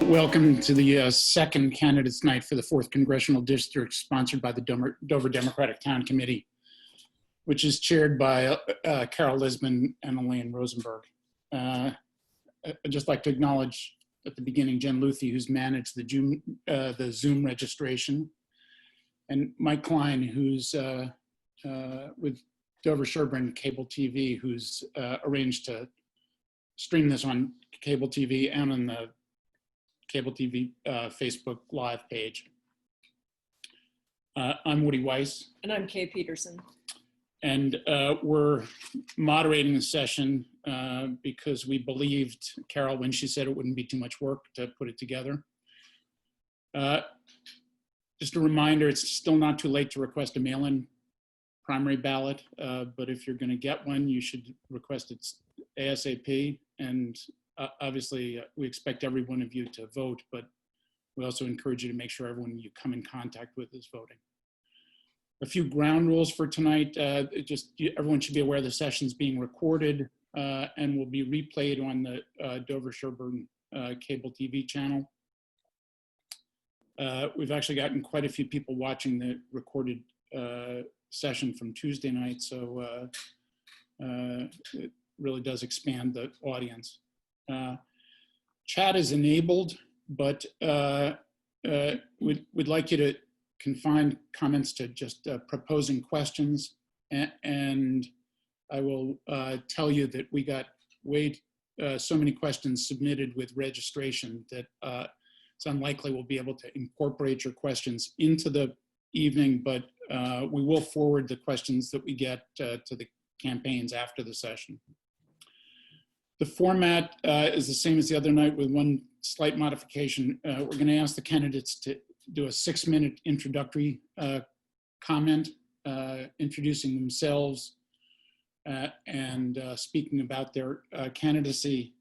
Welcome to the second candidates night for the 4th Congressional District, sponsored by the Dover Democratic Town Committee, which is chaired by Carol Lisbon and Elaine Rosenberg. I'd just like to acknowledge at the beginning Jen Luthi, who's managed the Zoom registration, and Mike Klein, who's with Dover Sherburne Cable TV, who's arranged to stream this on cable TV and on the Cable TV Facebook Live page. I'm Woody Weiss. And I'm Kay Peterson. And we're moderating the session because we believed Carol when she said it wouldn't be too much work to put it together. Just a reminder, it's still not too late to request a mail-in primary ballot, but if you're going to get one, you should request it ASAP. And obviously, we expect every one of you to vote, but we also encourage you to make sure everyone you come in contact with is voting. A few ground rules for tonight. Everyone should be aware the session's being recorded and will be replayed on the Dover Sherburne Cable TV channel. We've actually gotten quite a few people watching the recorded session from Tuesday night, so it really does expand the audience. Chat is enabled, but we'd like you to confine comments to just proposing questions. And I will tell you that we got so many questions submitted with registration that it's unlikely we'll be able to incorporate your questions into the evening, but we will forward the questions that we get to the campaigns after the session. The format is the same as the other night with one slight modification. We're going to ask the candidates to do a 6-minute introductory comment, introducing themselves and speaking about their candidacy.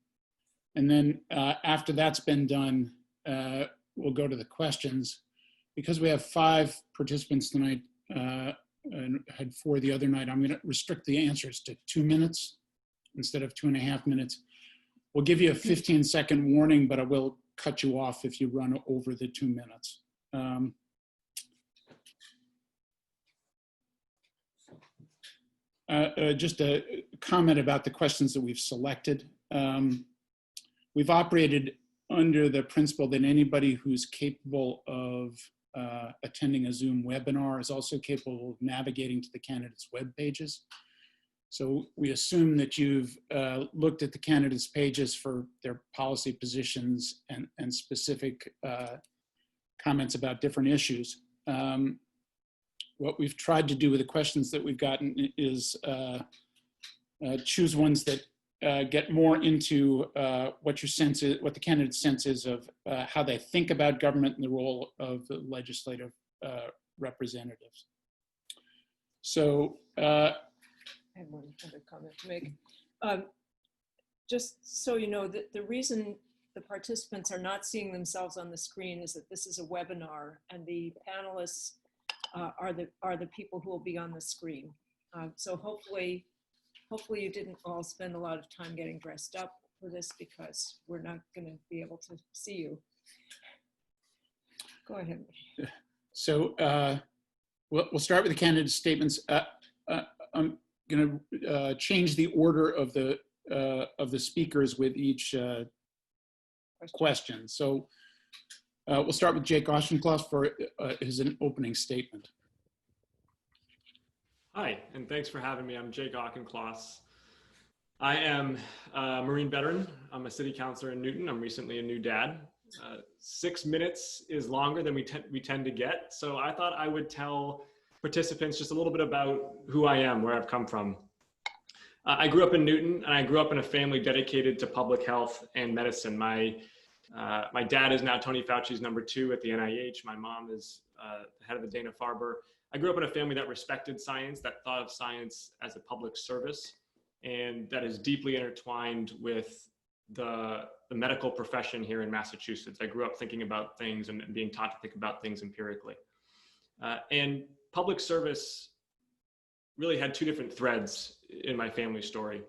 And then after that's been done, we'll go to the questions. Because we have 5 participants tonight and had 4 the other night, I'm going to restrict the answers to 2 minutes instead of 2.5 minutes. We'll give you a 15-second warning, but I will cut you off if you run over the 2 minutes. Just a comment about the questions that we've selected. We've operated under the principle that anybody who's capable of attending a Zoom webinar is also capable of navigating to the candidates' web pages. So we assume that you've looked at the candidates' pages for their policy positions and specific comments about different issues. What we've tried to do with the questions that we've gotten is choose ones that get more into what your sense is, what the candidate's sense is of how they think about government and the role of the legislative representatives. So. I have one other comment to make. Just so you know, the reason the participants are not seeing themselves on the screen is that this is a webinar, and the panelists are the people who will be on the screen. So hopefully you didn't all spend a lot of time getting dressed up for this, because we're not going to be able to see you. Go ahead. So we'll start with the candidate statements. I'm going to change the order of the speakers with each question. So we'll start with Jake Auchincloss for his opening statement. Hi, and thanks for having me. I'm Jake Auchincloss. I am a Marine veteran. I'm a city councilor in Newton. I'm recently a new dad. 6 minutes is longer than we tend to get, so I thought I would tell participants just a little bit about who I am, where I've come from. I grew up in Newton, and I grew up in a family dedicated to public health and medicine. My dad is now Tony Fauci's #2 at the NIH. My mom is the head of the Dana-Farber. I grew up in a family that respected science, that thought of science as a public service, and that is deeply intertwined with the medical profession here in Massachusetts. I grew up thinking about things and being taught to think about things empirically. And public service really had 2 different threads in my family story.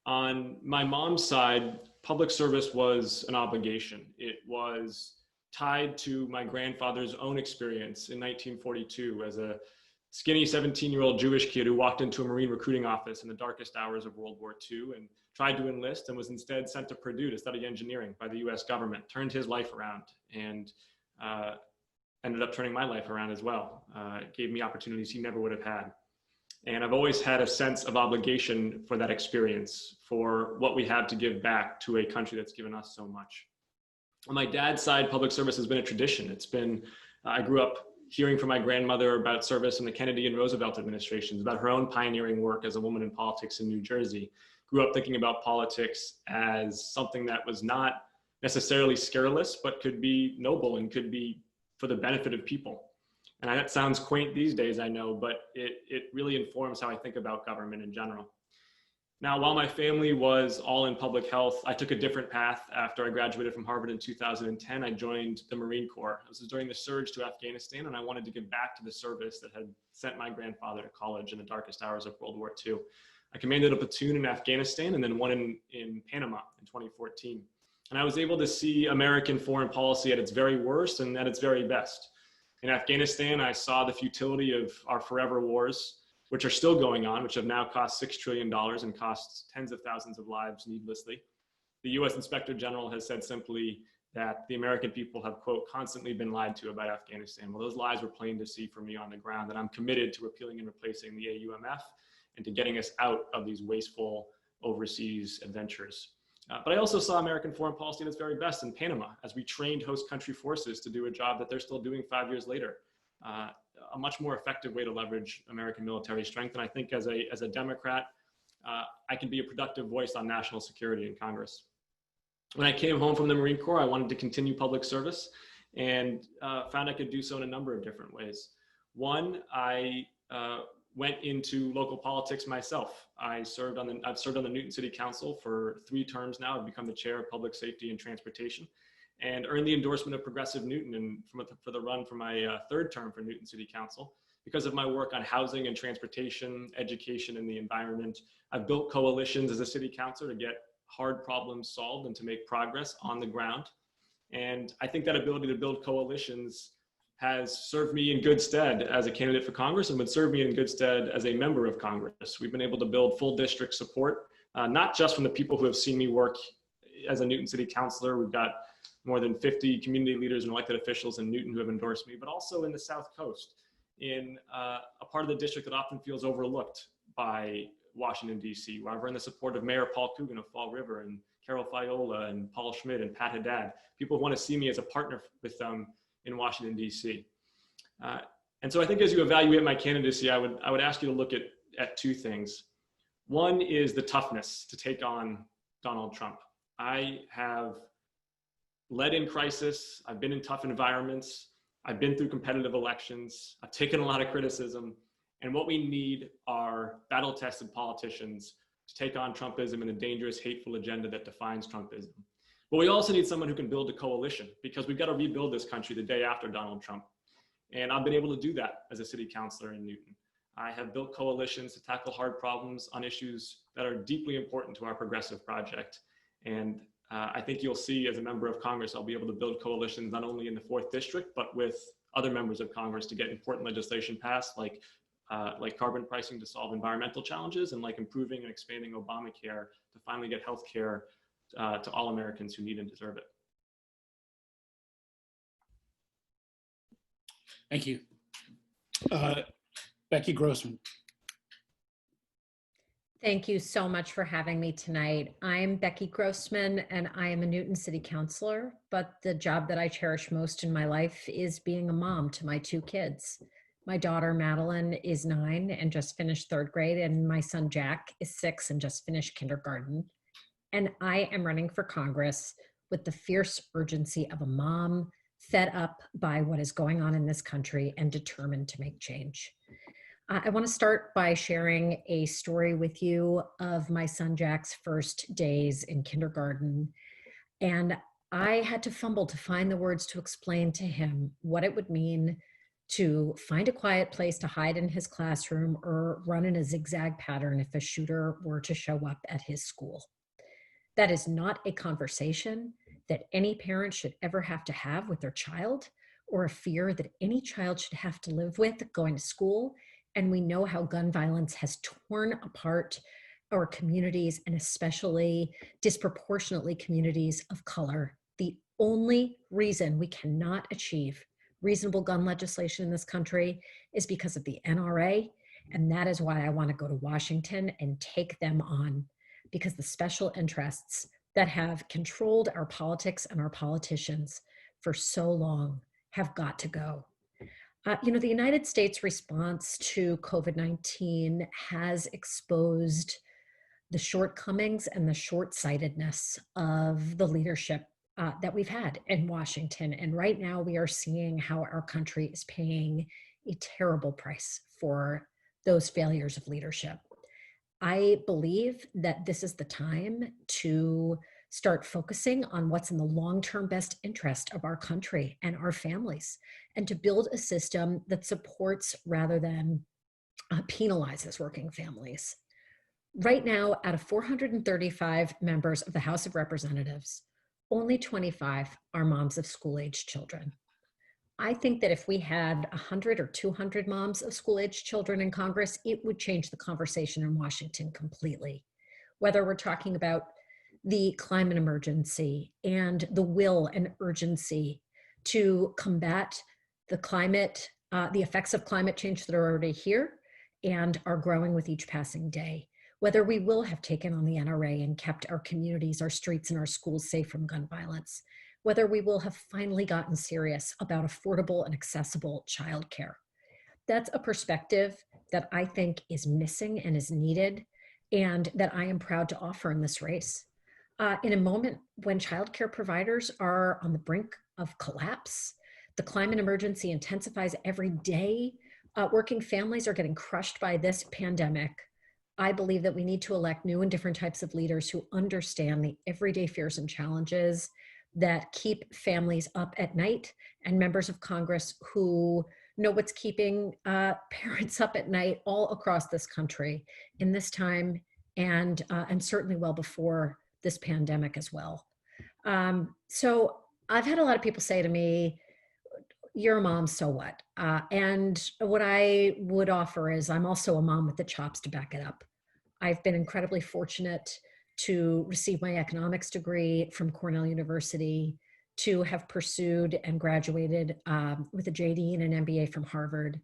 On my mom's side, public service was an obligation. It was tied to my grandfather's own experience in 1942 as a skinny 17-year-old Jewish kid who walked into a Marine recruiting office in the darkest hours of World War II and tried to enlist and was instead sent to Purdue to study engineering by the US government, turned his life around, and ended up turning my life around as well. It gave me opportunities he never would have had. And I've always had a sense of obligation for that experience, for what we have to give back to a country that's given us so much. On my dad's side, public service has been a tradition. It's been, I grew up hearing from my grandmother about service in the Kennedy and Roosevelt administrations, about her own pioneering work as a woman in politics in New Jersey. Grew up thinking about politics as something that was not necessarily scurrilous, but could be noble and could be for the benefit of people. And that sounds quaint these days, I know, but it really informs how I think about government in general. Now, while my family was all in public health, I took a different path after I graduated from Harvard in 2010. I joined the Marine Corps. This was during the surge to Afghanistan, and I wanted to give back to the service that had sent my grandfather to college in the darkest hours of World War II. I commanded a platoon in Afghanistan and then one in Panama in 2014. And I was able to see American foreign policy at its very worst and at its very best. In Afghanistan, I saw the futility of our forever wars, which are still going on, which have now cost $6 trillion and cost tens of thousands of lives needlessly. The US Inspector General has said simply that the American people have, quote, constantly been lied to about Afghanistan. Well, those lies were plain to see for me on the ground, and I'm committed to repealing and replacing the AUMF and to getting us out of these wasteful overseas adventures. But I also saw American foreign policy at its very best in Panama as we trained host country forces to do a job that they're still doing 5 years later. A much more effective way to leverage American military strength. And I think as a Democrat, I can be a productive voice on national security in Congress. When I came home from the Marine Corps, I wanted to continue public service and found I could do so in a number of different ways. One, I went into local politics myself. I've served on the Newton City Council for 3 terms now. I've become the chair of public safety and transportation and earned the endorsement of Progressive Newton and for the run for my 3rd term for Newton City Council. Because of my work on housing and transportation, education, and the environment, I've built coalitions as a city councilor to get hard problems solved and to make progress on the ground. And I think that ability to build coalitions has served me in good stead as a candidate for Congress and would serve me in good stead as a member of Congress. We've been able to build full district support, not just from the people who have seen me work as a Newton City councilor. We've got more than 50 community leaders and elected officials in Newton who have endorsed me, but also in the South Coast, in a part of the district that often feels overlooked by Washington, D.C., where I've earned the support of Mayor Paul Coogan of Fall River and Carol Fiola and Paul Schmidt and Pat Haddad. People want to see me as a partner with them in Washington, D.C. And so I think as you evaluate my candidacy, I would ask you to look at 2 things. One is the toughness to take on Donald Trump. I have led in crisis. I've been in tough environments. I've been through competitive elections. I've taken a lot of criticism. And what we need are battle-tested politicians to take on Trumpism and the dangerous, hateful agenda that defines Trumpism. But we also need someone who can build a coalition, because we've got to rebuild this country the day after Donald Trump. And I've been able to do that as a city councilor in Newton. I have built coalitions to tackle hard problems on issues that are deeply important to our progressive project. And I think you'll see as a member of Congress, I'll be able to build coalitions not only in the 4th district, but with other members of Congress to get important legislation passed, like carbon pricing to solve environmental challenges, and like improving and expanding Obamacare to finally get health care to all Americans who need and deserve it. Thank you. Becky Grossman. Thank you so much for having me tonight. I'm Becky Grossman, and I am a Newton City Councilor, but the job that I cherish most in my life is being a mom to my 2 kids. My daughter, Madeline, is 9 and just finished 3rd grade, and my son, Jack, is 6 and just finished kindergarten. And I am running for Congress with the fierce urgency of a mom fed up by what is going on in this country and determined to make change. I want to start by sharing a story with you of my son Jack's first days in kindergarten. And I had to fumble to find the words to explain to him what it would mean to find a quiet place to hide in his classroom or run in a zigzag pattern if a shooter were to show up at his school. That is not a conversation that any parent should ever have to have with their child, or a fear that any child should have to live with going to school. And we know how gun violence has torn apart our communities, and especially disproportionately communities of color. The only reason we cannot achieve reasonable gun legislation in this country is because of the NRA. And that is why I want to go to Washington and take them on, because the special interests that have controlled our politics and our politicians for so long have got to go. The United States response to COVID-19 has exposed the shortcomings and the short-sightedness of the leadership that we've had in Washington. And right now we are seeing how our country is paying a terrible price for those failures of leadership. I believe that this is the time to start focusing on what's in the long-term best interest of our country and our families, and to build a system that supports rather than penalizes working families. Right now, out of 435 members of the House of Representatives, only 25 are moms of school-aged children. I think that if we had 100 or 200 moms of school-aged children in Congress, it would change the conversation in Washington completely. Whether we're talking about the climate emergency and the will and urgency to combat the climate, the effects of climate change that are already here and are growing with each passing day. Whether we will have taken on the NRA and kept our communities, our streets, and our schools safe from gun violence. Whether we will have finally gotten serious about affordable and accessible childcare. That's a perspective that I think is missing and is needed, and that I am proud to offer in this race. In a moment when childcare providers are on the brink of collapse, the climate emergency intensifies every day, working families are getting crushed by this pandemic. I believe that we need to elect new and different types of leaders who understand the everyday fears and challenges that keep families up at night, and members of Congress who know what's keeping parents up at night all across this country in this time, and certainly well before this pandemic as well. So I've had a lot of people say to me, "You're a mom, so what?" And what I would offer is I'm also a mom with the chops to back it up. I've been incredibly fortunate to receive my economics degree from Cornell University, to have pursued and graduated with a JD and an MBA from Harvard,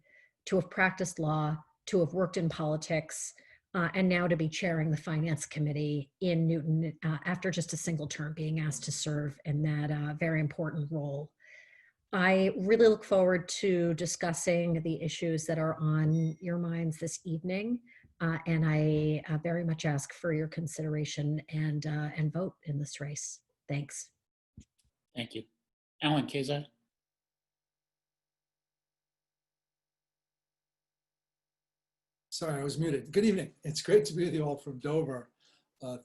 to have practiced law, to have worked in politics, and now to be chairing the Finance Committee in Newton after just a single term, being asked to serve in that very important role. I really look forward to discussing the issues that are on your minds this evening. And I very much ask for your consideration and vote in this race. Thanks. Thank you. Alan Khazei. Sorry, I was muted. Good evening. It's great to be with you all from Dover.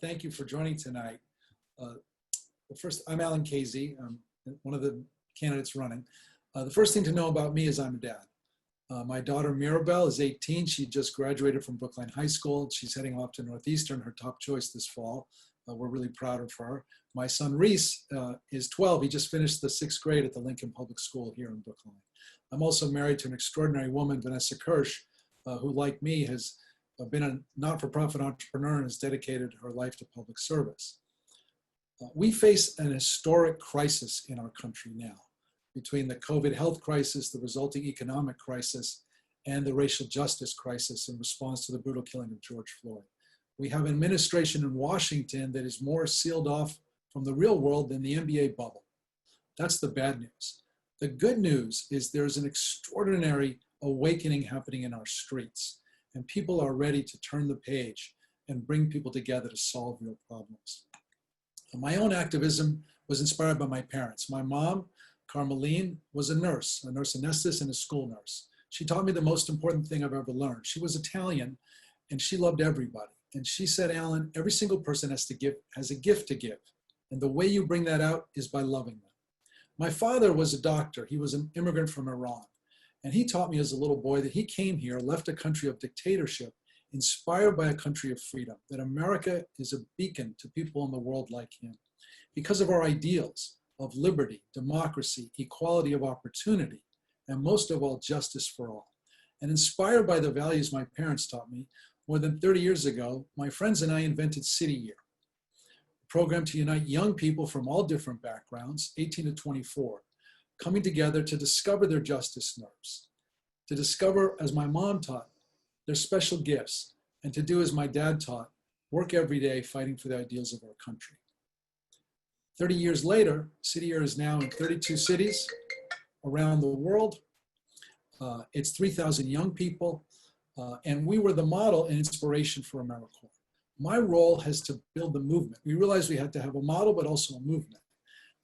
Thank you for joining tonight. First, I'm Alan Khazei. I'm one of the candidates running. The first thing to know about me is I'm a dad. My daughter Mirabelle is 18. She just graduated from Brookline High School. She's heading off to Northeastern, her top choice this fall. We're really proud of her. My son Reese is 12. He just finished the 6th grade at the Lincoln Public School here in Brookline. I'm also married to an extraordinary woman, Vanessa Kirsch, who, like me, has been a not-for-profit entrepreneur and has dedicated her life to public service. We face an historic crisis in our country now, between the COVID health crisis, the resulting economic crisis, and the racial justice crisis in response to the brutal killing of George Floyd. We have an administration in Washington that is more sealed off from the real world than the NBA bubble. That's the bad news. The good news is there's an extraordinary awakening happening in our streets, and people are ready to turn the page and bring people together to solve real problems. My own activism was inspired by my parents. My mom, Carmeline, was a nurse anesthetist and a school nurse. She taught me the most important thing I've ever learned. She was Italian, and she loved everybody. And she said, "Alan, every single person has a gift to give. And the way you bring that out is by loving them." My father was a doctor. He was an immigrant from Iran. And he taught me as a little boy that he came here, left a country of dictatorship, inspired by a country of freedom, that America is a beacon to people in the world like him because of our ideals of liberty, democracy, equality of opportunity, and most of all, justice for all. And inspired by the values my parents taught me, more than 30 years ago, my friends and I invented City Year, a program to unite young people from all different backgrounds, 18 to 24, coming together to discover their justice nerves, to discover, as my mom taught, their special gifts, and to do as my dad taught, work every day fighting for the ideals of our country. 30 years later, City Year is now in 32 cities around the world. It's 3,000 young people, and we were the model and inspiration for AmeriCorps. My role has to build the movement. We realized we had to have a model, but also a movement.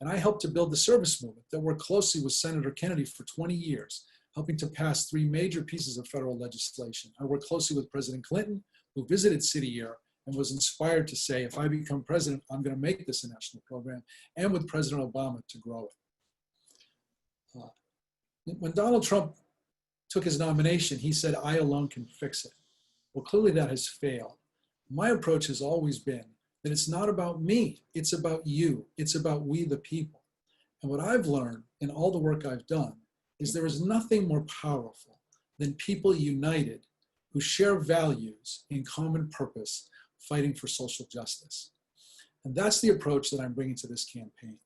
And I helped to build the service movement that worked closely with Senator Kennedy for 20 years, helping to pass 3 major pieces of federal legislation. I worked closely with President Clinton, who visited City Year and was inspired to say, if I become president, I'm going to make this a national program, and with President Obama to grow it. When Donald Trump took his nomination, he said, I alone can fix it. Well, clearly that has failed. My approach has always been that it's not about me, it's about you, it's about we the people. And what I've learned in all the work I've done is there is nothing more powerful than people united who share values in common purpose, fighting for social justice. And that's the approach that I'm bringing to this campaign.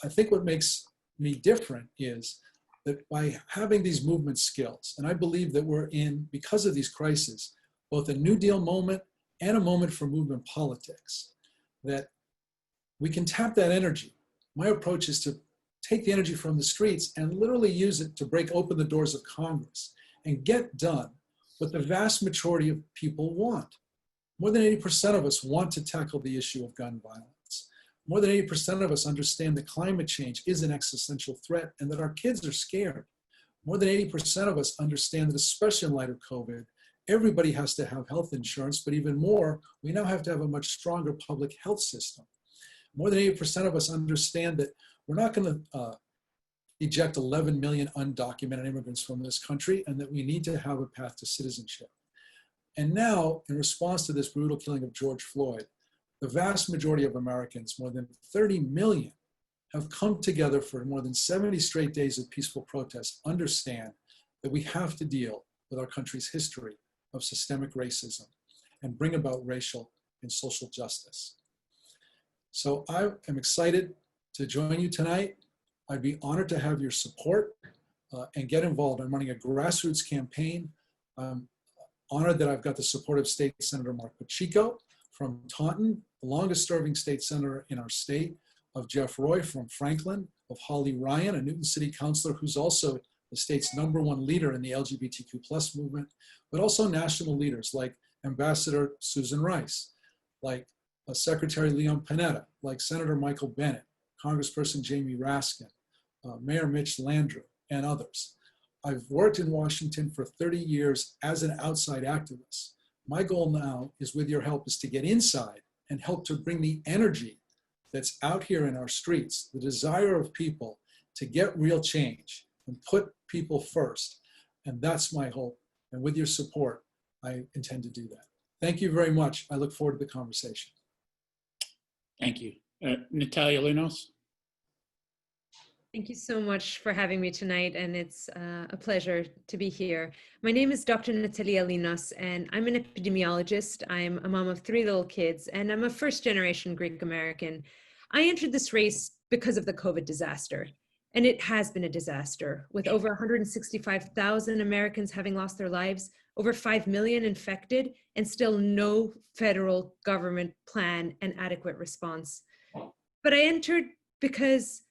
I think what makes me different is that by having these movement skills, and I believe that we're in, because of these crises, both a New Deal moment and a moment for movement politics, that we can tap that energy. My approach is to take the energy from the streets and literally use it to break open the doors of Congress and get done what the vast majority of people want. More than 80% of us want to tackle the issue of gun violence. More than 80% of us understand that climate change is an existential threat and that our kids are scared. More than 80% of us understand that, especially in light of COVID, everybody has to have health insurance, but even more, we now have to have a much stronger public health system. More than 80% of us understand that we're not going to eject 11 million undocumented immigrants from this country, and that we need to have a path to citizenship. And now, in response to this brutal killing of George Floyd, the vast majority of Americans, more than 30 million, have come together for more than 70 straight days of peaceful protest, understand that we have to deal with our country's history of systemic racism and bring about racial and social justice. So I am excited to join you tonight. I'd be honored to have your support and get involved. I'm running a grassroots campaign. I'm honored that I've got the support of State Senator Mark Pacheco from Taunton, the longest serving state senator in our state, of Jeff Roy from Franklin, of Holly Ryan, a Newton City councilor who's also the state's #1 leader in the LGBTQ+ movement, but also national leaders like Ambassador Susan Rice, like Secretary Leon Panetta, like Senator Michael Bennet, Congressperson Jamie Raskin, Mayor Mitch Landrieu, and others. I've worked in Washington for 30 years as an outside activist. My goal now is, with your help, is to get inside and help to bring the energy that's out here in our streets, the desire of people to get real change and put people first. And that's my hope. And with your support, I intend to do that. Thank you very much. I look forward to the conversation. Thank you. Natalia Linos. Thank you so much for having me tonight, and it's a pleasure to be here. My name is Dr. Natalia Linos, and I'm an epidemiologist. I'm a mom of 3 little kids, and I'm a first-generation Greek American. I entered this race because of the COVID disaster, and it has been a disaster, with over 165,000 Americans having lost their lives, over 5 million infected, and still no federal government plan and adequate response. But I entered because,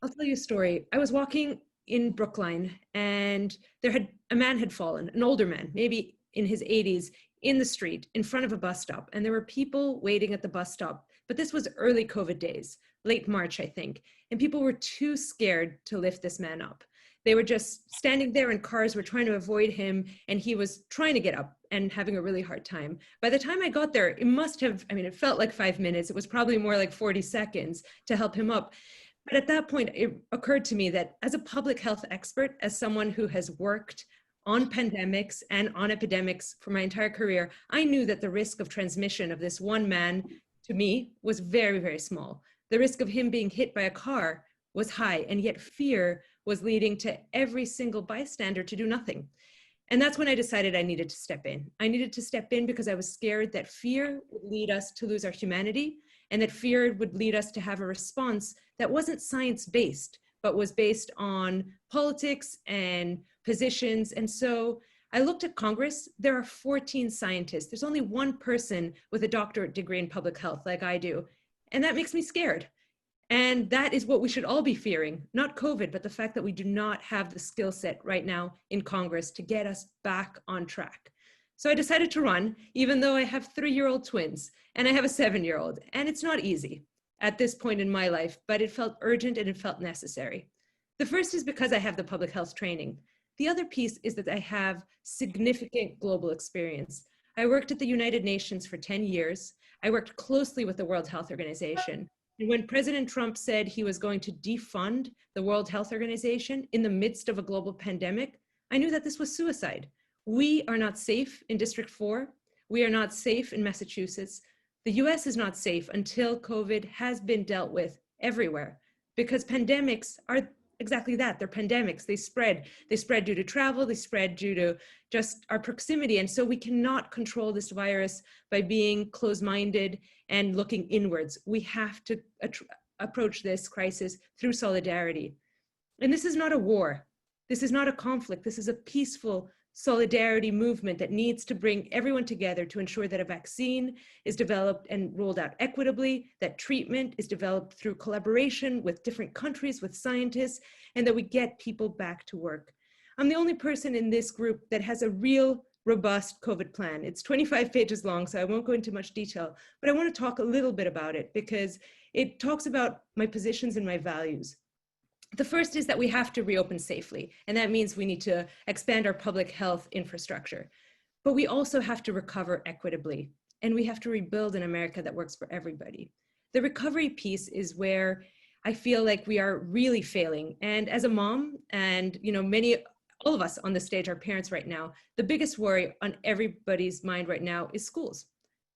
I'll tell you a story. I was walking in Brookline, and a man had fallen, an older man, maybe in his 80s, in the street in front of a bus stop. And there were people waiting at the bus stop. But this was early COVID days, late March, I think. And people were too scared to lift this man up. They were just standing there, and cars were trying to avoid him. And he was trying to get up and having a really hard time. By the time I got there, it felt like 5 minutes. It was probably more like 40 seconds to help him up. But at that point, it occurred to me that as a public health expert, as someone who has worked on pandemics and on epidemics for my entire career, I knew that the risk of transmission of this one man to me was very, very small. The risk of him being hit by a car was high, and yet fear was leading to every single bystander to do nothing. And that's when I decided I needed to step in. I needed to step in because I was scared that fear would lead us to lose our humanity, and that fear would lead us to have a response that wasn't science-based, but was based on politics and positions. And so I looked at Congress. There are 14 scientists. There's only one person with a doctorate degree in public health like I do. And that makes me scared. And that is what we should all be fearing, not COVID, but the fact that we do not have the skill set right now in Congress to get us back on track. So I decided to run, even though I have 3-year-old twins and I have a 7-year-old, and it's not easy at this point in my life, but it felt urgent and it felt necessary. The first is because I have the public health training. The other piece is that I have significant global experience. I worked at the United Nations for 10 years. I worked closely with the World Health Organization. And when President Trump said he was going to defund the World Health Organization in the midst of a global pandemic, I knew that this was suicide. We are not safe in District 4. We are not safe in Massachusetts. The US is not safe until COVID has been dealt with everywhere, because pandemics are exactly that. They're pandemics. They spread. They spread due to travel. They spread due to just our proximity. And so we cannot control this virus by being closed-minded and looking inwards. We have to approach this crisis through solidarity. And this is not a war. This is not a conflict. This is a peaceful solidarity movement that needs to bring everyone together to ensure that a vaccine is developed and rolled out equitably, that treatment is developed through collaboration with different countries, with scientists, and that we get people back to work. I'm the only person in this group that has a real robust COVID plan. It's 25 pages long, so I won't go into much detail, but I want to talk a little bit about it because it talks about my positions and my values. The first is that we have to reopen safely, and that means we need to expand our public health infrastructure. But we also have to recover equitably, and we have to rebuild an America that works for everybody. The recovery piece is where I feel like we are really failing. And as a mom, and all of us on the stage are parents right now, the biggest worry on everybody's mind right now is schools.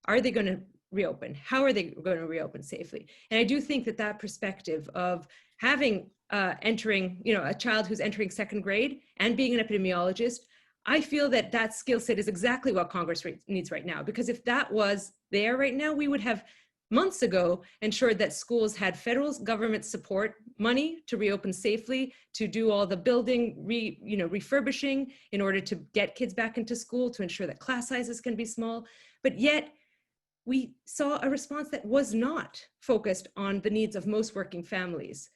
Are they going to reopen? How are they going to reopen safely? And I do think that that perspective of having a child who's entering 2nd grade and being an epidemiologist, I feel that that skill set is exactly what Congress needs right now. Because if that was there right now, we would have months ago ensured that schools had federal government support money to reopen safely, to do all the building, refurbishing in order to get kids back into school, to ensure that class sizes can be small. But yet we saw a response that was not focused on the needs of most working families.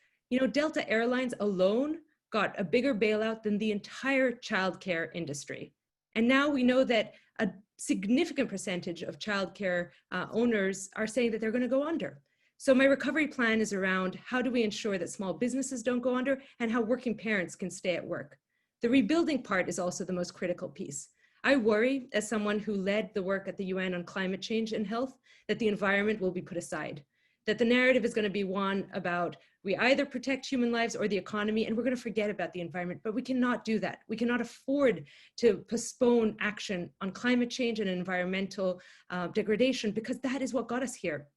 Delta Airlines alone got a bigger bailout than the entire childcare industry. And now we know that a significant percentage of childcare owners are saying that they're going to go under. So my recovery plan is around how do we ensure that small businesses don't go under and how working parents can stay at work. The rebuilding part is also the most critical piece. I worry, as someone who led the work at the UN on climate change and health, that the environment will be put aside, that the narrative is going to be one about we either protect human lives or the economy, and we're going to forget about the environment, but we cannot do that. We cannot afford to postpone action on climate change and environmental degradation, because that is what got us here.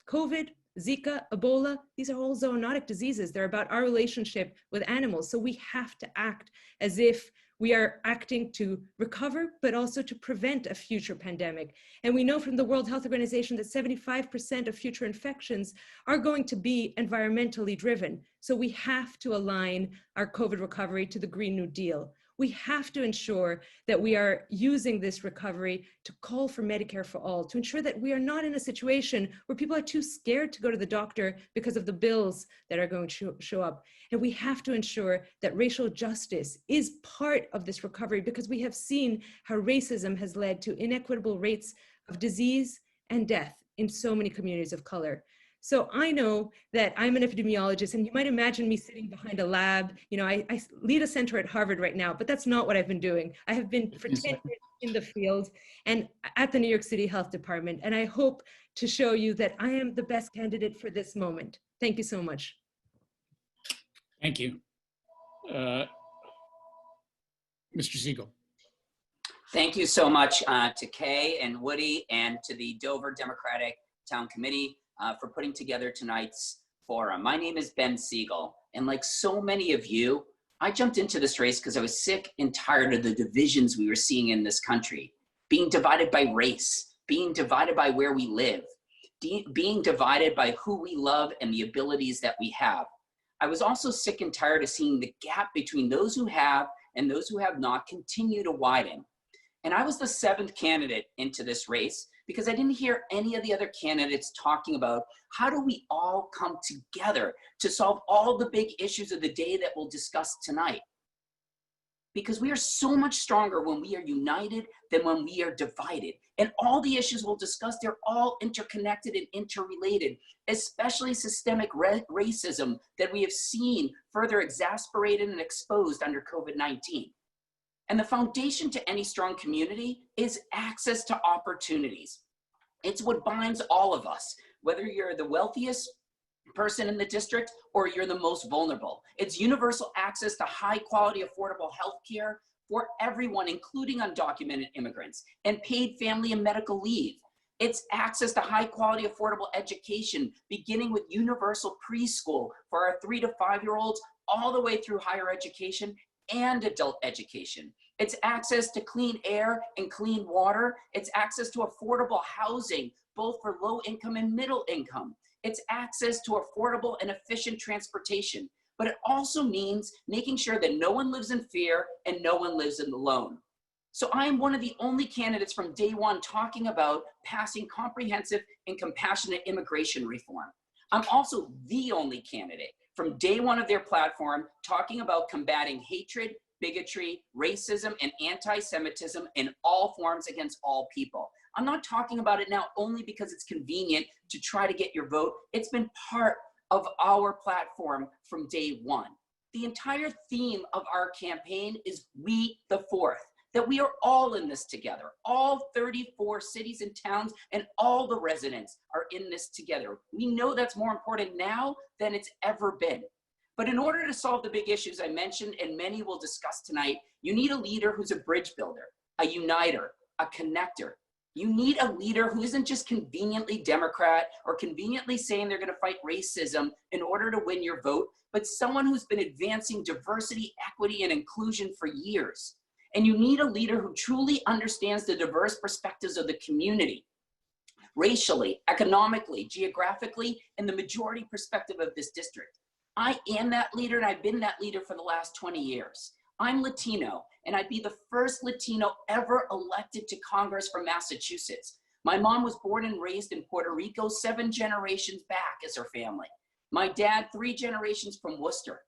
COVID, Zika, Ebola, these are all zoonotic diseases. They're about our relationship with animals. So we have to act as if we are acting to recover, but also to prevent a future pandemic. And we know from the World Health Organization that 75% of future infections are going to be environmentally driven. So we have to align our COVID recovery to the Green New Deal. We have to ensure that we are using this recovery to call for Medicare for all, to ensure that we are not in a situation where people are too scared to go to the doctor because of the bills that are going to show up. And we have to ensure that racial justice is part of this recovery, because we have seen how racism has led to inequitable rates of disease and death in so many communities of color. So I know that I'm an epidemiologist, and you might imagine me sitting behind a lab. I lead a center at Harvard right now, but that's not what I've been doing. I have been for 10 years in the field and at the New York City Health Department. And I hope to show you that I am the best candidate for this moment. Thank you so much. Thank you. Mr. Sigel. Thank you so much to Kay and Woody and to the Dover Democratic Town Committee for putting together tonight's forum. My name is Ben Sigel, and like so many of you, I jumped into this race because I was sick and tired of the divisions we were seeing in this country. Being divided by race, being divided by where we live, being divided by who we love and the abilities that we have. I was also sick and tired of seeing the gap between those who have and those who have not continue to widen. And I was the 7th candidate into this race because I didn't hear any of the other candidates talking about how do we all come together to solve all the big issues of the day that we'll discuss tonight. Because we are so much stronger when we are united than when we are divided. And all the issues we'll discuss, they're all interconnected and interrelated, especially systemic racism that we have seen further exasperated and exposed under COVID-19. And the foundation to any strong community is access to opportunities. It's what binds all of us, whether you're the wealthiest person in the district or you're the most vulnerable. It's universal access to high quality, affordable health care for everyone, including undocumented immigrants, and paid family and medical leave. It's access to high quality, affordable education, beginning with universal preschool for our 3 to 5-year-olds, all the way through higher education and adult education. It's access to clean air and clean water. It's access to affordable housing, both for low income and middle income. It's access to affordable and efficient transportation. But it also means making sure that no one lives in fear and no one lives in alone. So I am one of the only candidates from day one talking about passing comprehensive and compassionate immigration reform. I'm also the only candidate from day one of their platform talking about combating hatred, bigotry, racism, and anti-Semitism in all forms against all people. I'm not talking about it now only because it's convenient to try to get your vote. It's been part of our platform from day one. The entire theme of our campaign is We the Fourth, that we are all in this together. All 34 cities and towns and all the residents are in this together. We know that's more important now than it's ever been. But in order to solve the big issues I mentioned, and many we'll discuss tonight, you need a leader who's a bridge builder, a uniter, a connector. You need a leader who isn't just conveniently Democrat or conveniently saying they're gonna fight racism in order to win your vote, but someone who's been advancing diversity, equity, and inclusion for years. And you need a leader who truly understands the diverse perspectives of the community, racially, economically, geographically, and the majority perspective of this district. I am that leader, and I've been that leader for the last 20 years. I'm Latino, and I'd be the first Latino ever elected to Congress from Massachusetts. My mom was born and raised in Puerto Rico, 7 generations back as her family. My dad, 3 generations from Worcester.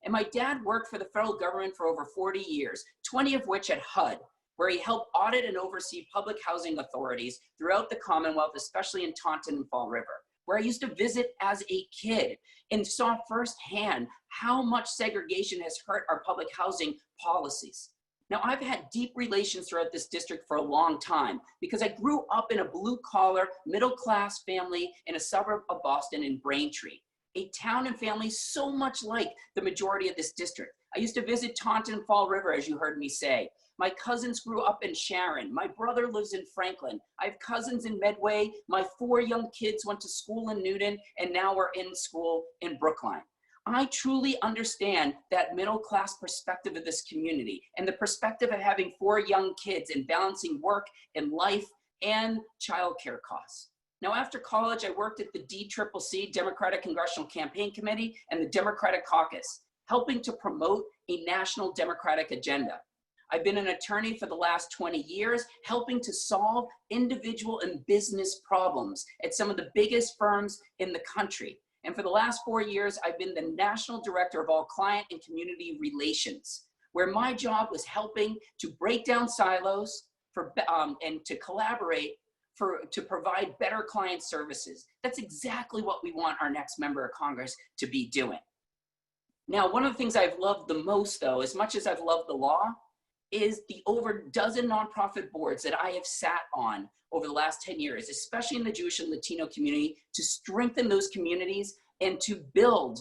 And my dad worked for the federal government for over 40 years, 20 of which at HUD, where he helped audit and oversee public housing authorities throughout the Commonwealth, especially in Taunton and Fall River, where I used to visit as a kid and saw firsthand how much segregation has hurt our public housing policies. Now, I've had deep relations throughout this district for a long time because I grew up in a blue-collar, middle-class family in a suburb of Boston in Braintree, a town and family so much like the majority of this district. I used to visit Taunton and Fall River, as you heard me say. My cousins grew up in Sharon. My brother lives in Franklin. I have cousins in Medway. My 4 young kids went to school in Newton, and now we're in school in Brookline. I truly understand that middle-class perspective of this community and the perspective of having 4 young kids and balancing work and life and childcare costs. Now, after college, I worked at the DCCC, Democratic Congressional Campaign Committee, and the Democratic Caucus, helping to promote a national Democratic agenda. I've been an attorney for the last 20 years, helping to solve individual and business problems at some of the biggest firms in the country. And for the last 4 years, I've been the National Director of all Client and Community Relations, where my job was helping to break down silos and to collaborate to provide better client services. That's exactly what we want our next member of Congress to be doing. Now, one of the things I've loved the most, though, as much as I've loved the law, is the over dozen nonprofit boards that I have sat on over the last 10 years, especially in the Jewish and Latino community, to strengthen those communities and to build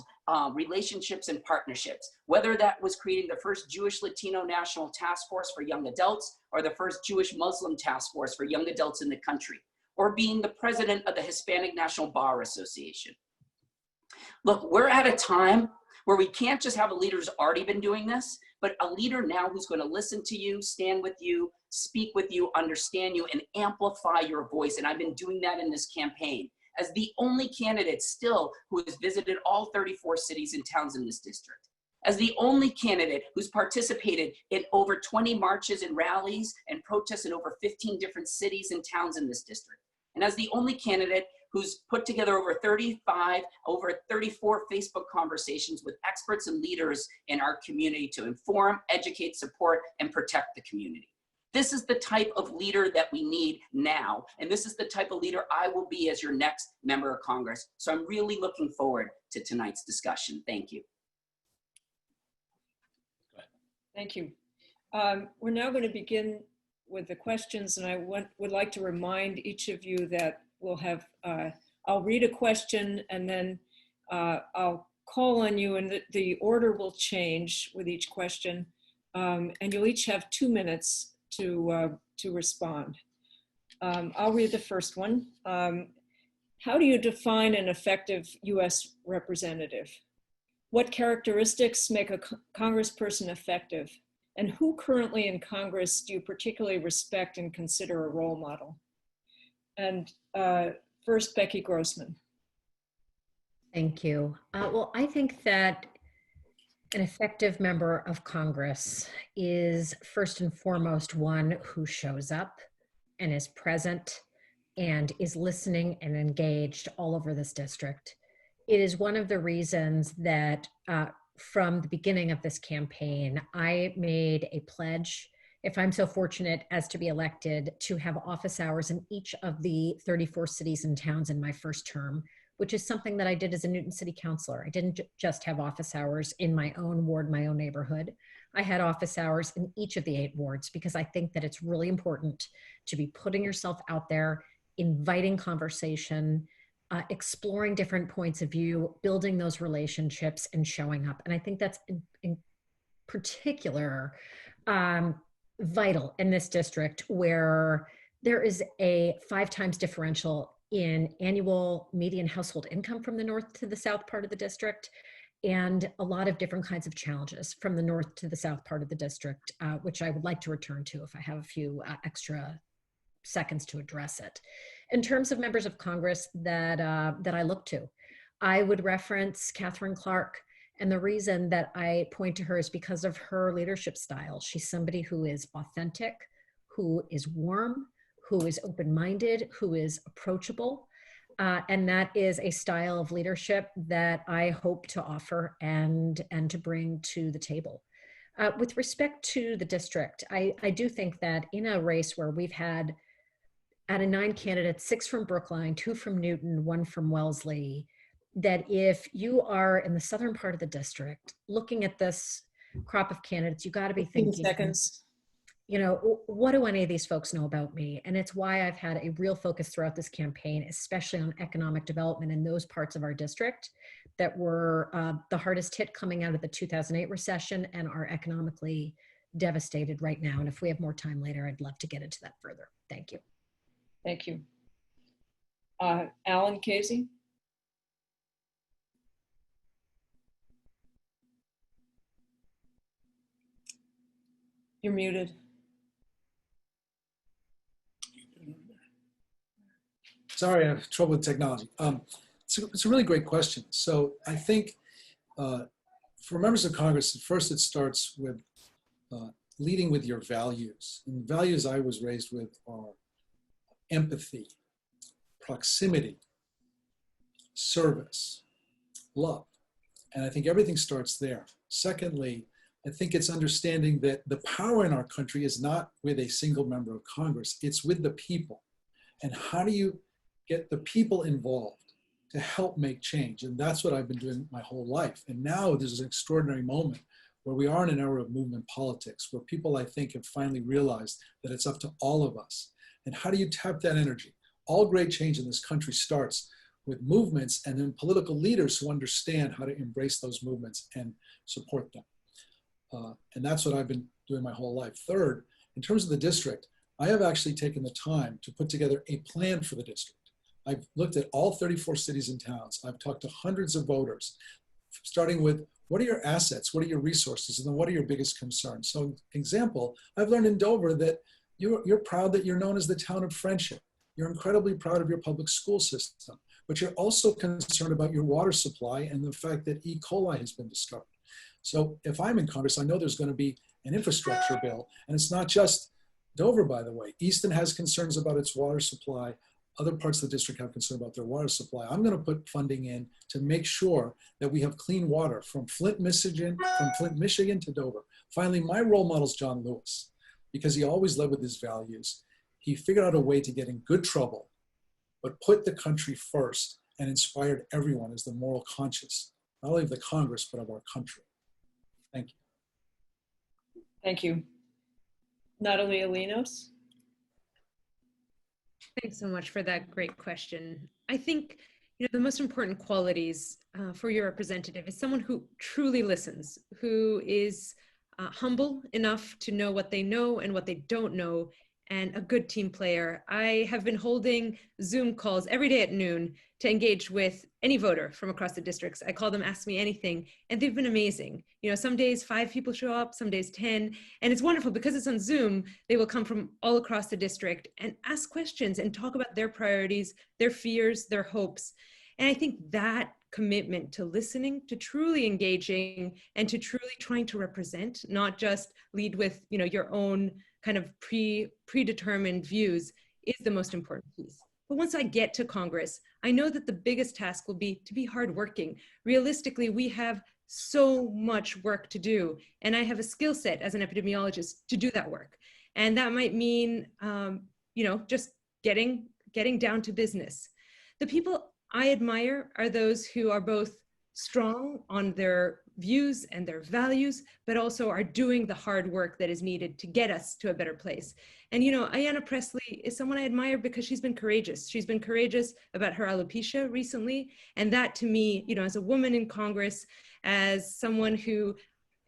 relationships and partnerships, whether that was creating the first Jewish Latino National Task Force for young adults or the first Jewish Muslim Task Force for young adults in the country, or being the president of the Hispanic National Bar Association. Look, we're at a time where we can't just have a leader who's already been doing this, but a leader now who's going to listen to you, stand with you, speak with you, understand you, and amplify your voice. And I've been doing that in this campaign as the only candidate still who has visited all 34 cities and towns in this district, as the only candidate who's participated in over 20 marches and rallies and protests in over 15 different cities and towns in this district, and as the only candidate who's put together over 34 Facebook conversations with experts and leaders in our community to inform, educate, support, and protect the community. This is the type of leader that we need now, and this is the type of leader I will be as your next member of Congress. So I'm really looking forward to tonight's discussion. Thank you. Thank you. We're now going to begin with the questions, and I would like to remind each of you that we'll have, I'll read a question and then I'll call on you, and the order will change with each question, and you'll each have 2 minutes to respond. I'll read the first one. How do you define an effective U.S. representative? What characteristics make a congressperson effective? And who currently in Congress do you particularly respect and consider a role model? And first, Becky Grossman. Thank you. Well, I think that an effective member of Congress is first and foremost one who shows up and is present and is listening and engaged all over this district. It is one of the reasons that from the beginning of this campaign, I made a pledge, if I'm so fortunate as to be elected, to have office hours in each of the 34 cities and towns in my first term, which is something that I did as a Newton City Councilor. I didn't just have office hours in my own ward, my own neighborhood. I had office hours in each of the 8 wards because I think that it's really important to be putting yourself out there, inviting conversation, exploring different points of view, building those relationships and showing up. And I think that's in particular vital in this district where there is a 5 times differential in annual median household income from the north to the south part of the district, and a lot of different kinds of challenges from the north to the south part of the district, which I would like to return to if I have a few extra seconds to address it. In terms of members of Congress that I look to, I would reference Catherine Clark. And the reason that I point to her is because of her leadership style. She's somebody who is authentic, who is warm, who is open-minded, who is approachable. And that is a style of leadership that I hope to offer and to bring to the table. With respect to the district, I do think that in a race where we've had out of 9 candidates, 6 from Brookline, 2 from Newton, 1 from Wellesley, that if you are in the southern part of the district looking at this crop of candidates, you got to be thinking, seconds. You know, what do any of these folks know about me? And it's why I've had a real focus throughout this campaign, especially on economic development in those parts of our district that were the hardest hit coming out of the 2008 recession and are economically devastated right now. And if we have more time later, I'd love to get into that further. Thank you. Thank you. Alan Khazei. You're muted. Sorry, I have trouble with technology. It's a really great question. So I think for members of Congress, first it starts with leading with your values. And the values I was raised with are empathy, proximity, service, love. And I think everything starts there. Secondly, I think it's understanding that the power in our country is not with a single member of Congress, it's with the people. And how do you get the people involved to help make change? And that's what I've been doing my whole life. And now there's an extraordinary moment where we are in an era of movement politics, where people, I think, have finally realized that it's up to all of us. And how do you tap that energy? All great change in this country starts with movements and then political leaders who understand how to embrace those movements and support them. And that's what I've been doing my whole life. Third, in terms of the district, I have actually taken the time to put together a plan for the district. I've looked at all 34 cities and towns. I've talked to hundreds of voters, starting with what are your assets, what are your resources, and then what are your biggest concerns. So example, I've learned in Dover that you're proud that you're known as the town of friendship. You're incredibly proud of your public school system, but you're also concerned about your water supply and the fact that E. coli has been discovered. So if I'm in Congress, I know there's going to be an infrastructure bill, and it's not just Dover, by the way. Easton has concerns about its water supply. Other parts of the district have concern about their water supply. I'm going to put funding in to make sure that we have clean water from Flint, Michigan to Dover. Finally, my role model is John Lewis, because he always led with his values. He figured out a way to get in good trouble, but put the country first and inspired everyone as the moral conscience, not only of the Congress, but of our country. Thank you. Thank you. Natalia Linos. Thanks so much for that great question. I think the most important qualities for your representative is someone who truly listens, who is humble enough to know what they know and what they don't know, and a good team player. I have been holding Zoom calls every day at noon to engage with any voter from across the districts. I call them Ask Me Anything, and they've been amazing. Some days 5 people show up, some days 10, and it's wonderful because it's on Zoom. They will come from all across the district and ask questions and talk about their priorities, their fears, their hopes. And I think that commitment to listening, to truly engaging, and to truly trying to represent, not just lead with your own kind of predetermined views, is the most important piece. But once I get to Congress, I know that the biggest task will be to be hardworking. Realistically, we have so much work to do, and I have a skill set as an epidemiologist to do that work. And that might mean, just getting down to business. The people I admire are those who are both strong on their views and their values, but also are doing the hard work that is needed to get us to a better place. And Ayanna Pressley is someone I admire because she's been courageous. She's been courageous about her alopecia recently. And that to me, as a woman in Congress, as someone who,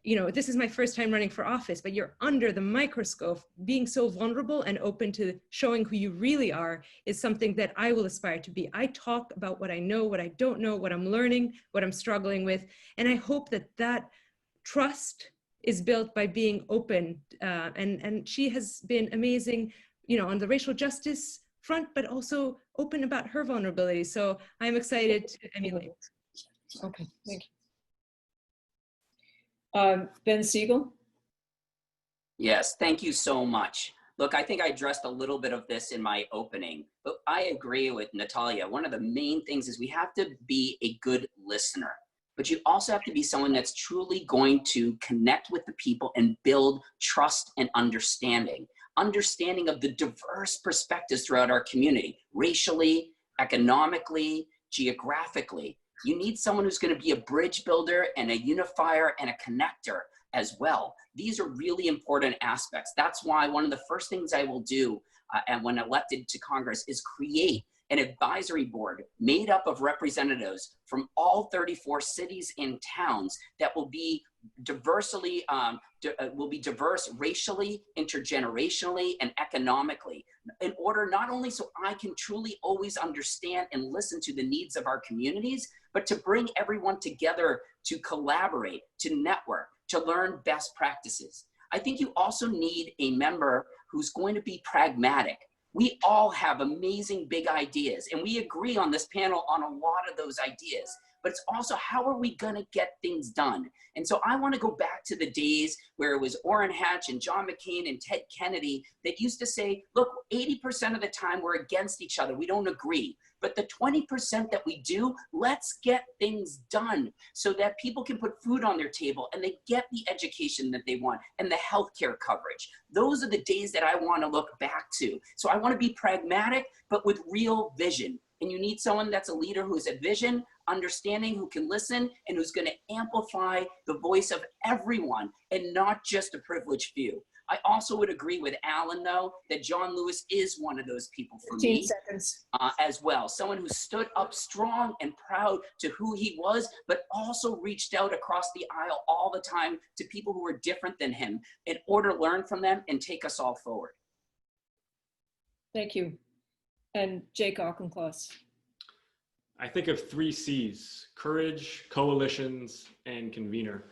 this is my first time running for office, but you're under the microscope, being so vulnerable and open to showing who you really are is something that I will aspire to be. I talk about what I know, what I don't know, what I'm learning, what I'm struggling with. And I hope that trust is built by being open. And she has been amazing, on the racial justice front, but also open about her vulnerability. So I'm excited to emulate. Okay, thank you. Ben Sigel. Yes, thank you so much. Look, I think I addressed a little bit of this in my opening, but I agree with Natalia. One of the main things is we have to be a good listener, but you also have to be someone that's truly going to connect with the people and build trust and understanding of the diverse perspectives throughout our community, racially, economically, geographically. You need someone who's going to be a bridge builder and a unifier and a connector as well. These are really important aspects. That's why one of the first things I will do and when elected to Congress is create an advisory board made up of representatives from all 34 cities and towns that will be diverse racially, intergenerationally, and economically, in order not only so I can truly always understand and listen to the needs of our communities, but to bring everyone together to collaborate, to network, to learn best practices. I think you also need a member who's going to be pragmatic. We all have amazing big ideas, and we agree on this panel on a lot of those ideas, but it's also how are we gonna get things done? And so I wanna go back to the days where it was Orrin Hatch and John McCain and Ted Kennedy that used to say, look, 80% of the time we're against each other, we don't agree. But the 20% that we do, let's get things done so that people can put food on their table and they get the education that they want and the healthcare coverage. Those are the days that I wanna look back to. So I wanna be pragmatic, but with real vision. And you need someone that's a leader who's a vision, understanding, who can listen, and who's going to amplify the voice of everyone and not just a privileged few. I also would agree with Alan, though, that John Lewis is one of those people for 15 me seconds. as well. Someone who stood up strong and proud to who he was, but also reached out across the aisle all the time to people who were different than him in order to learn from them and take us all forward. Thank you. And Jake Auchincloss. I think of 3 C's: courage, coalitions, and convener.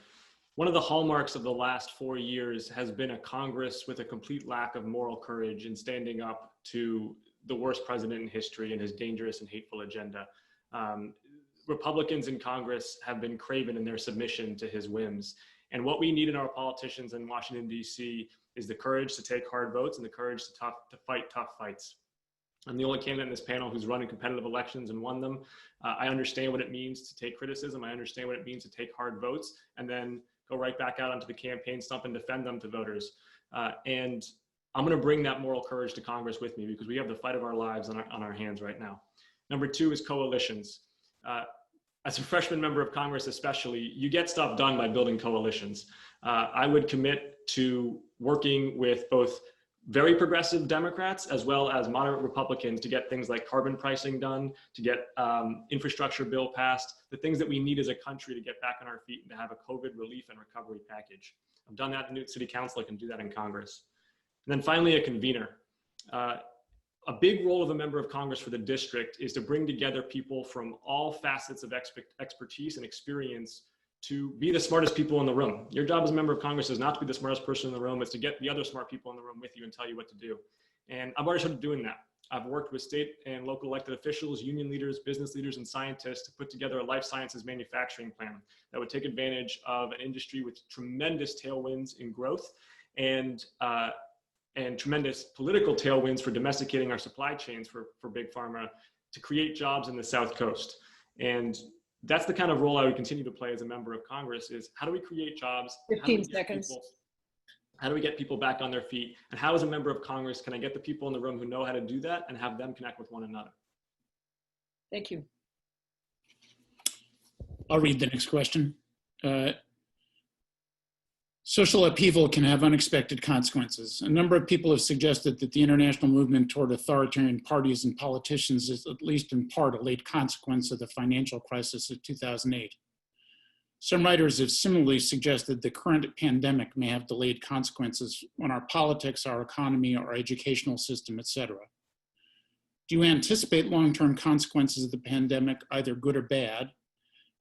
One of the hallmarks of the last 4 years has been a Congress with a complete lack of moral courage in standing up to the worst president in history and his dangerous and hateful agenda. Republicans in Congress have been craven in their submission to his whims. And what we need in our politicians in Washington, D.C. is the courage to take hard votes and the courage to fight tough fights. I'm the only candidate in this panel who's run in competitive elections and won them. I understand what it means to take criticism. I understand what it means to take hard votes and then go right back out onto the campaign stump and defend them to voters. And I'm going to bring that moral courage to Congress with me because we have the fight of our lives on our hands right now. Number 2 is coalitions. As a freshman member of Congress especially, you get stuff done by building coalitions. I would commit to working with both very progressive Democrats as well as moderate Republicans to get things like carbon pricing done, to get infrastructure bill passed, the things that we need as a country to get back on our feet and to have a COVID relief and recovery package. I've done that in Newton City Council. I can do that in Congress. And then finally, a convener. A big role of a member of Congress for the district is to bring together people from all facets of expertise and experience to be the smartest people in the room. Your job as a member of Congress is not to be the smartest person in the room, it's to get the other smart people in the room with you and tell you what to do. And I've already started doing that. I've worked with state and local elected officials, union leaders, business leaders, and scientists to put together a life sciences manufacturing plan that would take advantage of an industry with tremendous tailwinds in growth and tremendous political tailwinds for domesticating our supply chains for big pharma to create jobs in the South Coast. And that's the kind of role I would continue to play as a member of Congress is how do we create jobs? 15 seconds. How do we get people back on their feet? And how as a member of Congress can I get the people in the room who know how to do that and have them connect with one another? Thank you. I'll read the next question. Social upheaval can have unexpected consequences. A number of people have suggested that the international movement toward authoritarian parties and politicians is at least in part a late consequence of the financial crisis of 2008. Some writers have similarly suggested the current pandemic may have delayed consequences on our politics, our economy, our educational system, etc. Do you anticipate long-term consequences of the pandemic, either good or bad?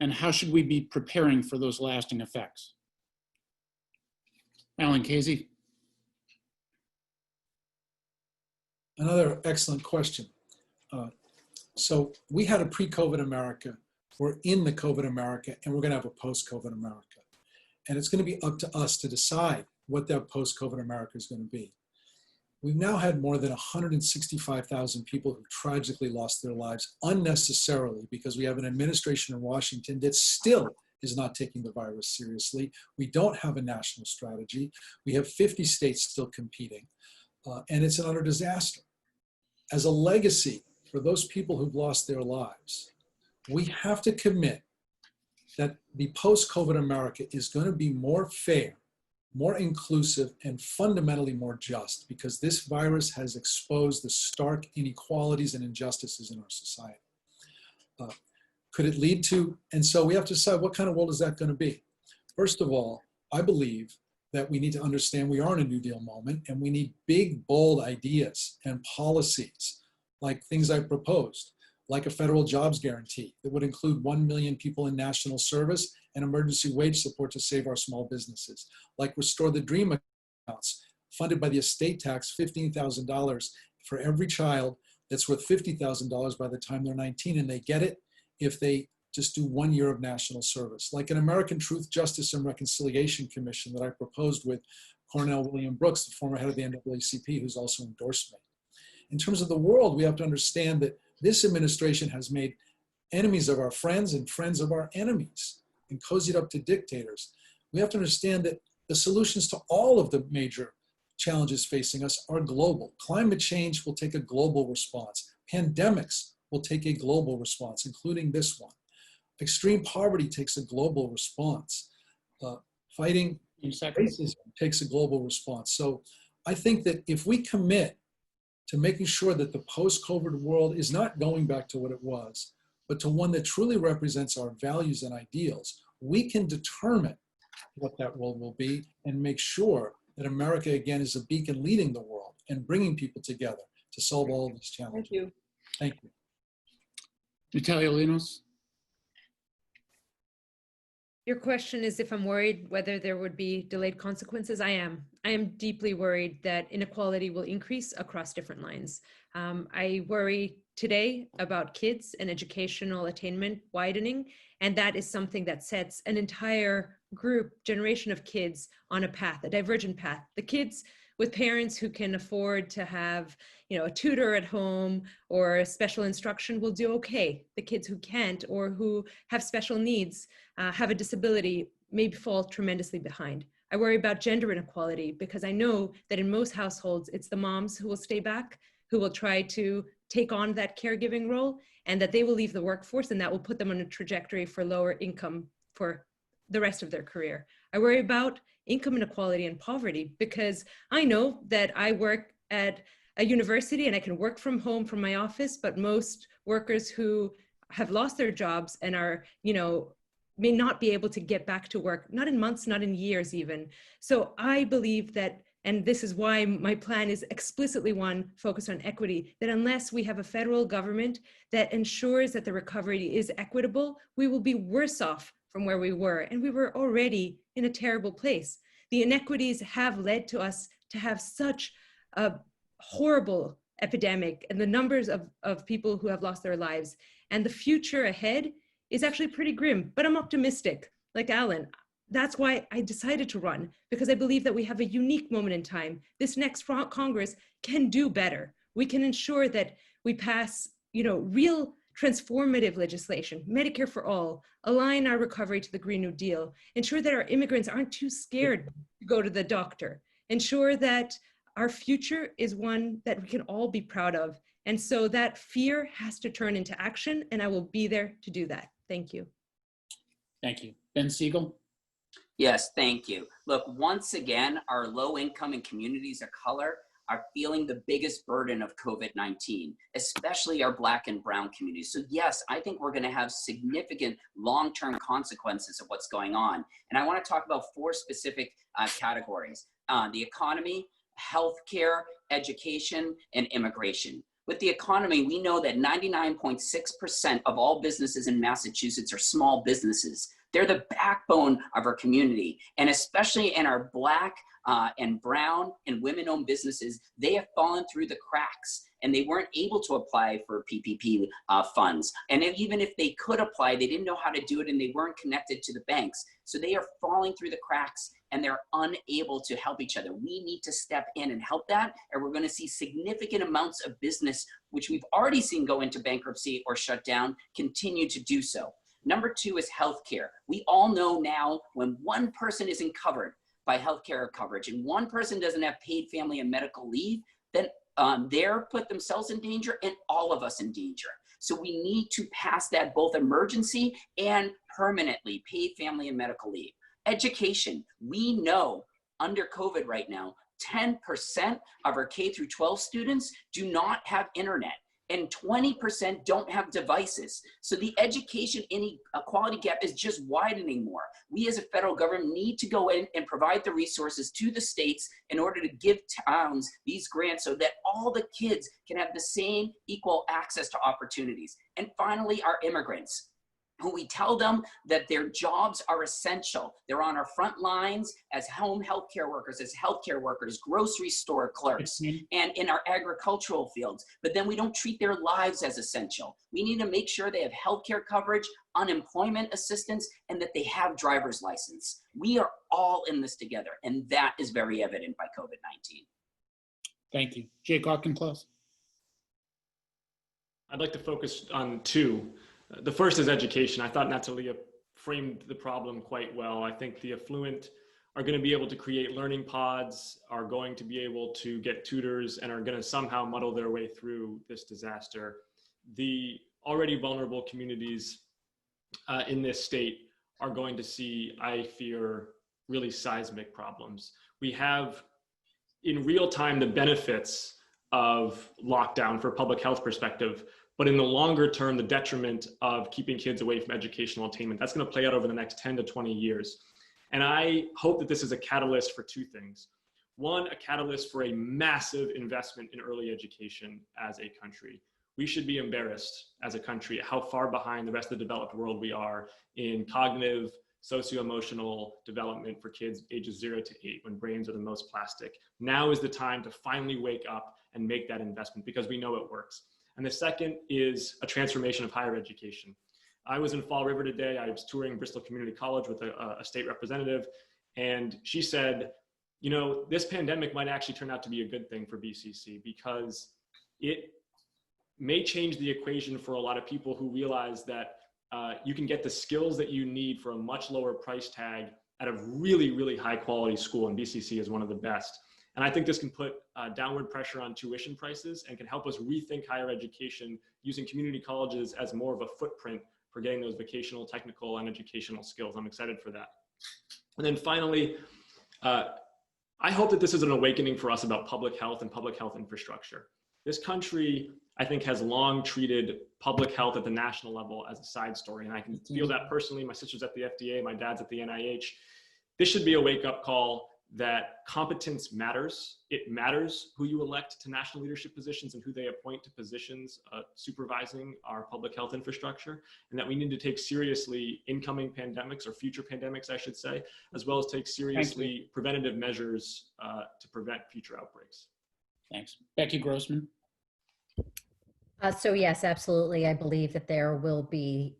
And how should we be preparing for those lasting effects? Alan Khazei. Another excellent question. So we had a pre-COVID America, we're in the COVID America, and we're gonna have a post-COVID America. And it's gonna be up to us to decide what that post-COVID America is gonna be. We've now had more than 165,000 people who tragically lost their lives unnecessarily because we have an administration in Washington that still is not taking the virus seriously. We don't have a national strategy. We have 50 states still competing, and it's an utter disaster. As a legacy for those people who've lost their lives, we have to commit that the post-COVID America is going to be more fair, more inclusive, and fundamentally more just, because this virus has exposed the stark inequalities and injustices in our society. Could it lead to, and so we have to decide what kind of world is that going to be? First of all, I believe that we need to understand we are in a New Deal moment, and we need big, bold ideas and policies, like things I've proposed, like a federal jobs guarantee that would include 1 million people in national service and emergency wage support to save our small businesses, like Restore the Dream accounts, funded by the estate tax, $15,000 for every child that's worth $50,000 by the time they're 19, and they get it if they just do 1 year of national service, like an American Truth, Justice, and Reconciliation Commission that I proposed with Cornell William Brooks, the former head of the NAACP, who's also endorsed me. In terms of the world, we have to understand that this administration has made enemies of our friends and friends of our enemies and cozied up to dictators. We have to understand that the solutions to all of the major challenges facing us are global. Climate change will take a global response. Pandemics will take a global response, including this one. Extreme poverty takes a global response. Fighting racism takes a global response. So I think that if we commit to making sure that the post-COVID world is not going back to what it was, but to one that truly represents our values and ideals, we can determine what that world will be and make sure that America, again, is a beacon leading the world and bringing people together to solve all of these challenges. Thank you. Thank you. Natalia Linos? Your question is if I'm worried whether there would be delayed consequences. I am. I am deeply worried that inequality will increase across different lines. I worry today about kids and educational attainment widening, and that is something that sets an entire generation of kids on a path, a divergent path. The kids with parents who can afford to have, a tutor at home or special instruction will do okay. The kids who can't or who have special needs, have a disability, may fall tremendously behind. I worry about gender inequality because I know that in most households, it's the moms who will stay back, who will try to take on that caregiving role, and that they will leave the workforce, and that will put them on a trajectory for lower income for the rest of their career. I worry about income inequality and poverty because I know that I work at a university and I can work from home from my office, but most workers who have lost their jobs and are, may not be able to get back to work, not in months, not in years even. So I believe that, and this is why my plan is explicitly one focused on equity, that unless we have a federal government that ensures that the recovery is equitable, we will be worse off from where we were. And we were already in a terrible place. The inequities have led to us to have such a horrible epidemic and the numbers of people who have lost their lives. And the future ahead is actually pretty grim, but I'm optimistic, like Alan. That's why I decided to run, because I believe that we have a unique moment in time. This next Congress can do better. We can ensure that we pass, real transformative legislation, Medicare for all, align our recovery to the Green New Deal, ensure that our immigrants aren't too scared to go to the doctor, ensure that our future is one that we can all be proud of. And so that fear has to turn into action, and I will be there to do that. Thank you. Thank you. Ben Sigel? Yes, thank you. Look, once again, our low income and communities of color are feeling the biggest burden of COVID-19, especially our Black and Brown communities. So yes, I think we're gonna have significant long-term consequences of what's going on. And I wanna talk about 4 specific categories: the economy, healthcare, education, and immigration. With the economy, we know that 99.6% of all businesses in Massachusetts are small businesses. They're the backbone of our community. And especially in our Black and Brown and women-owned businesses, they have fallen through the cracks and they weren't able to apply for PPP funds. And even if they could apply, they didn't know how to do it and they weren't connected to the banks. So they are falling through the cracks and they're unable to help each other. We need to step in and help that. And we're gonna see significant amounts of business, which we've already seen go into bankruptcy or shut down, continue to do so. Number 2 is healthcare. We all know now when one person isn't covered by healthcare coverage and one person doesn't have paid family and medical leave, then they're put themselves in danger and all of us in danger. So we need to pass that both emergency and permanently paid family and medical leave. Education, we know under COVID right now, 10% of our K through 12 students do not have internet and 20% don't have devices. So the education inequality gap is just widening more. We as a federal government need to go in and provide the resources to the states in order to give towns these grants so that all the kids can have the same equal access to opportunities. And finally, our immigrants, who we tell them that their jobs are essential. They're on our front lines as home healthcare workers, as healthcare workers, grocery store clerks, and in our agricultural fields. But then we don't treat their lives as essential. We need to make sure they have healthcare coverage, unemployment assistance, and that they have driver's license. We are all in this together, and that is very evident by COVID-19. Thank you. Jake Auchincloss? I'd like to focus on 2. The first is education. I thought Natalia framed the problem quite well. I think the affluent are going to be able to create learning pods, are going to be able to get tutors, and are going to somehow muddle their way through this disaster. The already vulnerable communities in this state are going to see, I fear, really seismic problems. We have in real time the benefits of lockdown for a public health perspective, but in the longer term, the detriment of keeping kids away from educational attainment. That's going to play out over the next 10 to 20 years. And I hope that this is a catalyst for two things. One, a catalyst for a massive investment in early education as a country. We should be embarrassed as a country at how far behind the rest of the developed world we are in cognitive, socio-emotional development for kids ages 0 to 8, when brains are the most plastic. Now is the time to finally wake up and make that investment, because we know it works. And the second is a transformation of higher education. I was in Fall River today. I was touring Bristol Community College with a state representative, and she said, you know, this pandemic might actually turn out to be a good thing for BCC, because it may change the equation for a lot of people who realize that you can get the skills that you need for a much lower price tag at a really, really high quality school, and BCC is one of the best. And I think this can put downward pressure on tuition prices and can help us rethink higher education, using community colleges as more of a footprint for getting those vocational, technical, and educational skills. I'm excited for that. And then finally, I hope that this is an awakening for us about public health and public health infrastructure. This country, I think, has long treated public health at the national level as a side story. And I can feel that personally. My sister's at the FDA, my dad's at the NIH. This should be a wake-up call that competence matters. It matters who you elect to national leadership positions and who they appoint to positions supervising our public health infrastructure, and that we need to take seriously incoming pandemics, or future pandemics, I should say, as well as take seriously preventative measures to prevent future outbreaks. Thanks. Becky Grossman. So yes, absolutely. I believe that there will be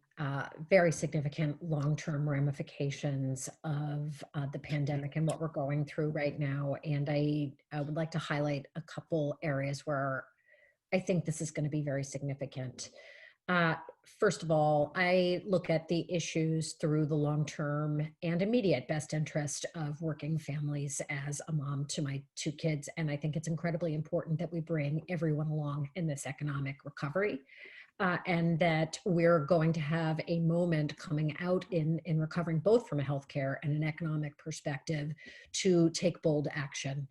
very significant long-term ramifications of the pandemic and what we're going through right now. And I would like to highlight a couple areas where I think this is going to be very significant. First of all, I look at the issues through the long-term and immediate best interest of working families as a mom to my 2 kids. And I think it's incredibly important that we bring everyone along in this economic recovery. And that we're going to have a moment coming out in recovering, both from a healthcare and an economic perspective, to take bold action,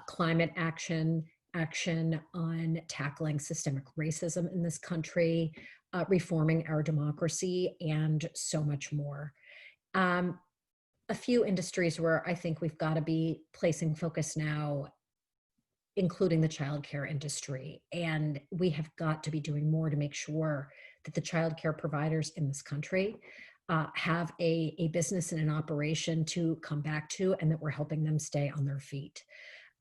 climate action, action on tackling systemic racism in this country, reforming our democracy, and so much more. A few industries where I think we've got to be placing focus now, including the childcare industry. And we have got to be doing more to make sure that the childcare providers in this country have a business and an operation to come back to, and that we're helping them stay on their feet.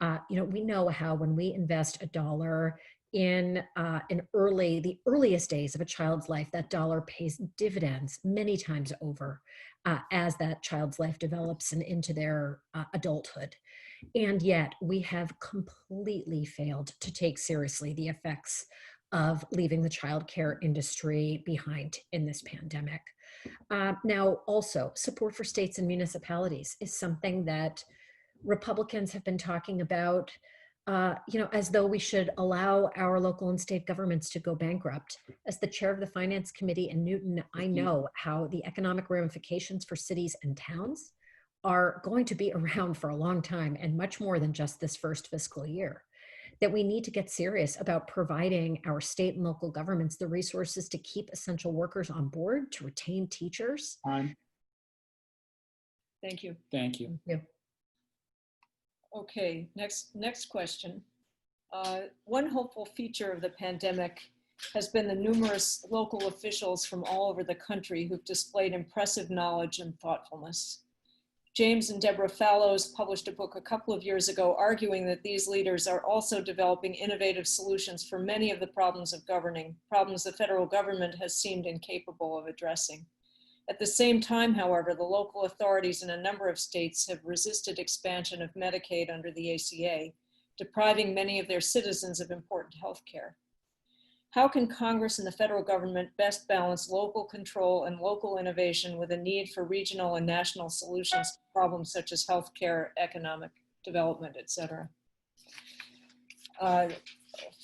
You know, we know how when we invest $1 in the earliest days of a child's life, that dollar pays dividends many times over as that child's life develops and into their adulthood. And yet we have completely failed to take seriously the effects of leaving the childcare industry behind in this pandemic. Now, also, support for states and municipalities is something that Republicans have been talking about, you know, as though we should allow our local and state governments to go bankrupt. As the chair of the Finance Committee in Newton, I know how the economic ramifications for cities and towns are going to be around for a long time, and much more than just this first fiscal year. That we need to get serious about providing our state and local governments the resources to keep essential workers on board, to retain teachers. Time. Thank you. Thank you. Thank you. Okay, next question. One hopeful feature of the pandemic has been the numerous local officials from all over the country who've displayed impressive knowledge and thoughtfulness. James and Deborah Fallows published a book a couple of years ago arguing that these leaders are also developing innovative solutions for many of the problems of governing, problems the federal government has seemed incapable of addressing. At the same time, however, the local authorities in a number of states have resisted expansion of Medicaid under the ACA, depriving many of their citizens of important health care. How can Congress and the federal government best balance local control and local innovation with a need for regional and national solutions to problems such as healthcare, economic development, et cetera?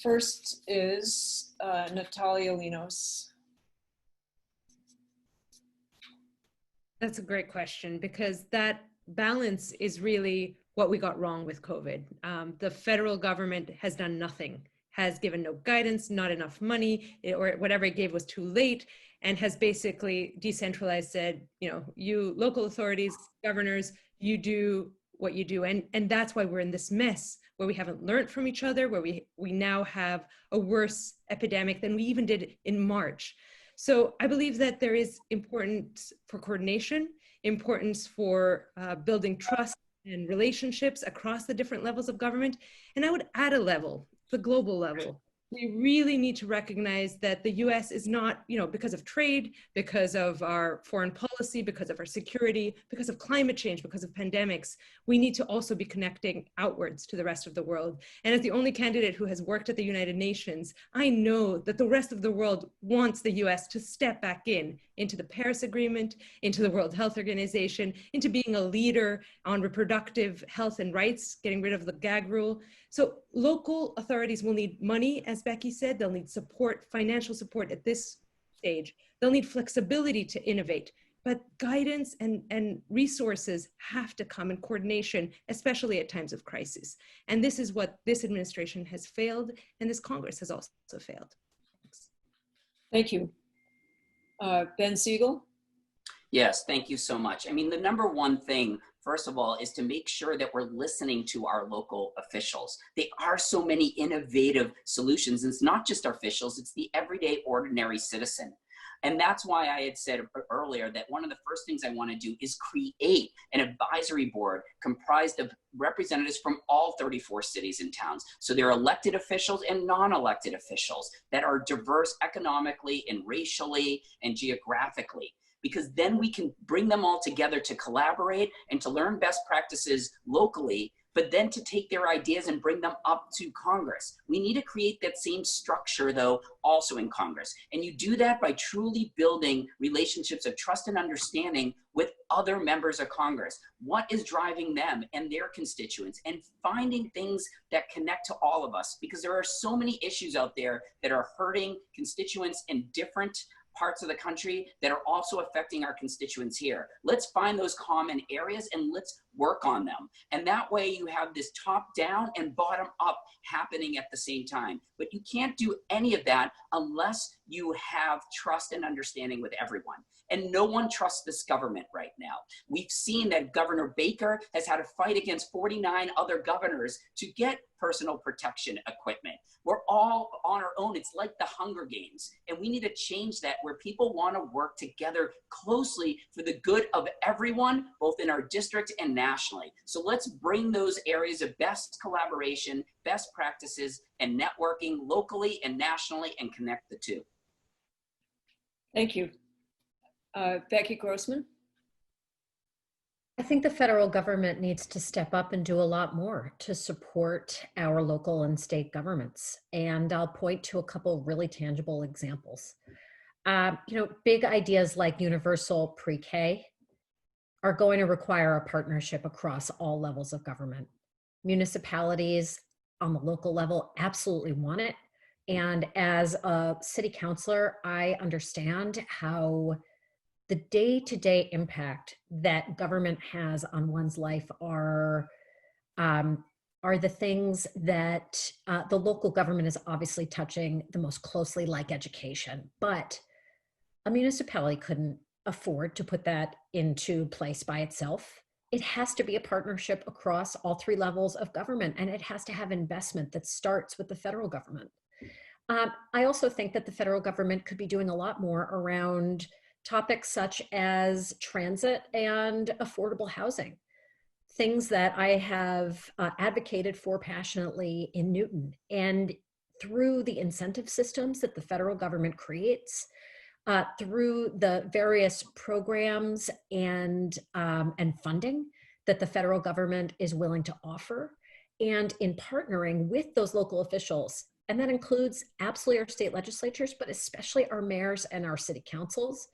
First is Natalia Linos. That's a great question, because that balance is really what we got wrong with COVID. The federal government has done nothing, has given no guidance, not enough money, or whatever it gave was too late, and has basically decentralized, said, you local authorities, governors, you do what you do. And that's why we're in this mess where we haven't learned from each other, where we now have a worse epidemic than we even did in March. So I believe that there is importance for coordination, importance for building trust and relationships across the different levels of government. And I would add a level, the global level. We really need to recognize that the US is not, because of trade, because of our foreign policy, because of our security, because of climate change, because of pandemics, we need to also be connecting outwards to the rest of the world. And as the only candidate who has worked at the United Nations, I know that the rest of the world wants the US to step back into the Paris Agreement, into the World Health Organization, into being a leader on reproductive health and rights, getting rid of the gag rule. So local authorities will need money, as Becky said. They'll need support, financial support at this stage. They'll need flexibility to innovate, but guidance and resources have to come in coordination, especially at times of crisis. And this is what this administration has failed, and this Congress has also failed. Thanks. Thank you. Ben Sigel? Yes, thank you so much. I mean, the number one thing, first of all, is to make sure that we're listening to our local officials. There are so many innovative solutions. It's not just our officials, it's the everyday ordinary citizen. And that's why I had said earlier that one of the first things I want to do is create an advisory board comprised of representatives from all 34 cities and towns. So there are elected officials and non-elected officials that are diverse economically and racially and geographically, because then we can bring them all together to collaborate and to learn best practices locally, but then to take their ideas and bring them up to Congress. We need to create that same structure, though, also in Congress. And you do that by truly building relationships of trust and understanding with other members of Congress. What is driving them and their constituents, and finding things that connect to all of us, because there are so many issues out there that are hurting constituents in different parts of the country that are also affecting our constituents here. Let's find those common areas and let's work on them. And that way you have this top down and bottom up happening at the same time. But you can't do any of that unless you have trust and understanding with everyone. And no one trusts this government right now. We've seen that Governor Baker has had to fight against 49 other governors to get personal protection equipment. We're all on our own. It's like the Hunger Games. And we need to change that, where people want to work together closely for the good of everyone, both in our district and nationally. So let's bring those areas of best collaboration, best practices, and networking locally and nationally, and connect the two. Thank you. Becky Grossman? I think the federal government needs to step up and do a lot more to support our local and state governments. And I'll point to a couple really tangible examples. Big ideas like universal pre-K are going to require a partnership across all levels of government. Municipalities on the local level absolutely want it. And as a city councilor, I understand how the day-to-day impact that government has on one's life are the things that the local government is obviously touching the most closely, like education. But a municipality couldn't afford to put that into place by itself. It has to be a partnership across all three levels of government, and it has to have investment that starts with the federal government. I also think that the federal government could be doing a lot more around topics such as transit and affordable housing, things that I have advocated for passionately in Newton. And through the incentive systems that the federal government creates, through the various programs and funding that the federal government is willing to offer, and in partnering with those local officials. And that includes absolutely our state legislatures, but especially our mayors and our city councils,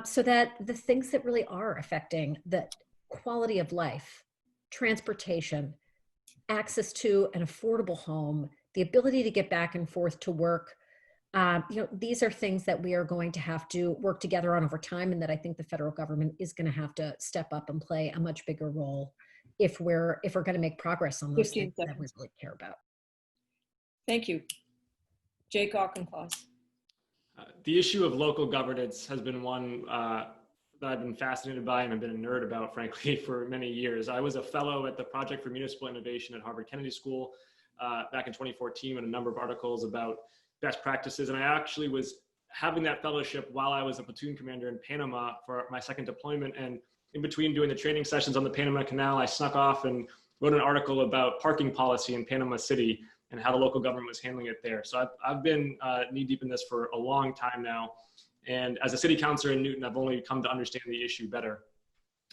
so that the things that really are affecting the quality of life, transportation, access to an affordable home, the ability to get back and forth to work, These are things that we are going to have to work together on over time, and that I think the federal government is going to have to step up and play a much bigger role if we're going to make progress on those 15 things that we seconds. really care about. Thank you. Jake Auchincloss. The issue of local governance has been one that I've been fascinated by and I've been a nerd about, frankly, for many years. I was a fellow at the Project for Municipal Innovation at Harvard Kennedy School back in 2014 with a number of articles about best practices. And I actually was having that fellowship while I was a platoon commander in Panama for my second deployment. And in between doing the training sessions on the Panama Canal, I snuck off and wrote an article about parking policy in Panama City and how the local government was handling it there. So I've been knee deep in this for a long time now. And as a city councilor in Newton, I've only come to understand the issue better.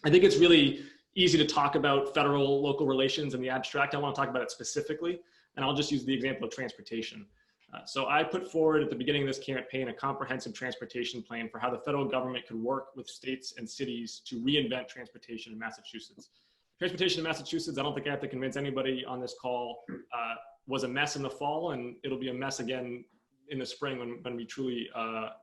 I think it's really easy to talk about federal local relations in the abstract. I want to talk about it specifically, and I'll just use the example of transportation. So I put forward at the beginning of this campaign a comprehensive transportation plan for how the federal government could work with states and cities to reinvent transportation in Massachusetts. Transportation in Massachusetts, I don't think I have to convince anybody on this call, was a mess in the fall, and it'll be a mess again in the spring when we truly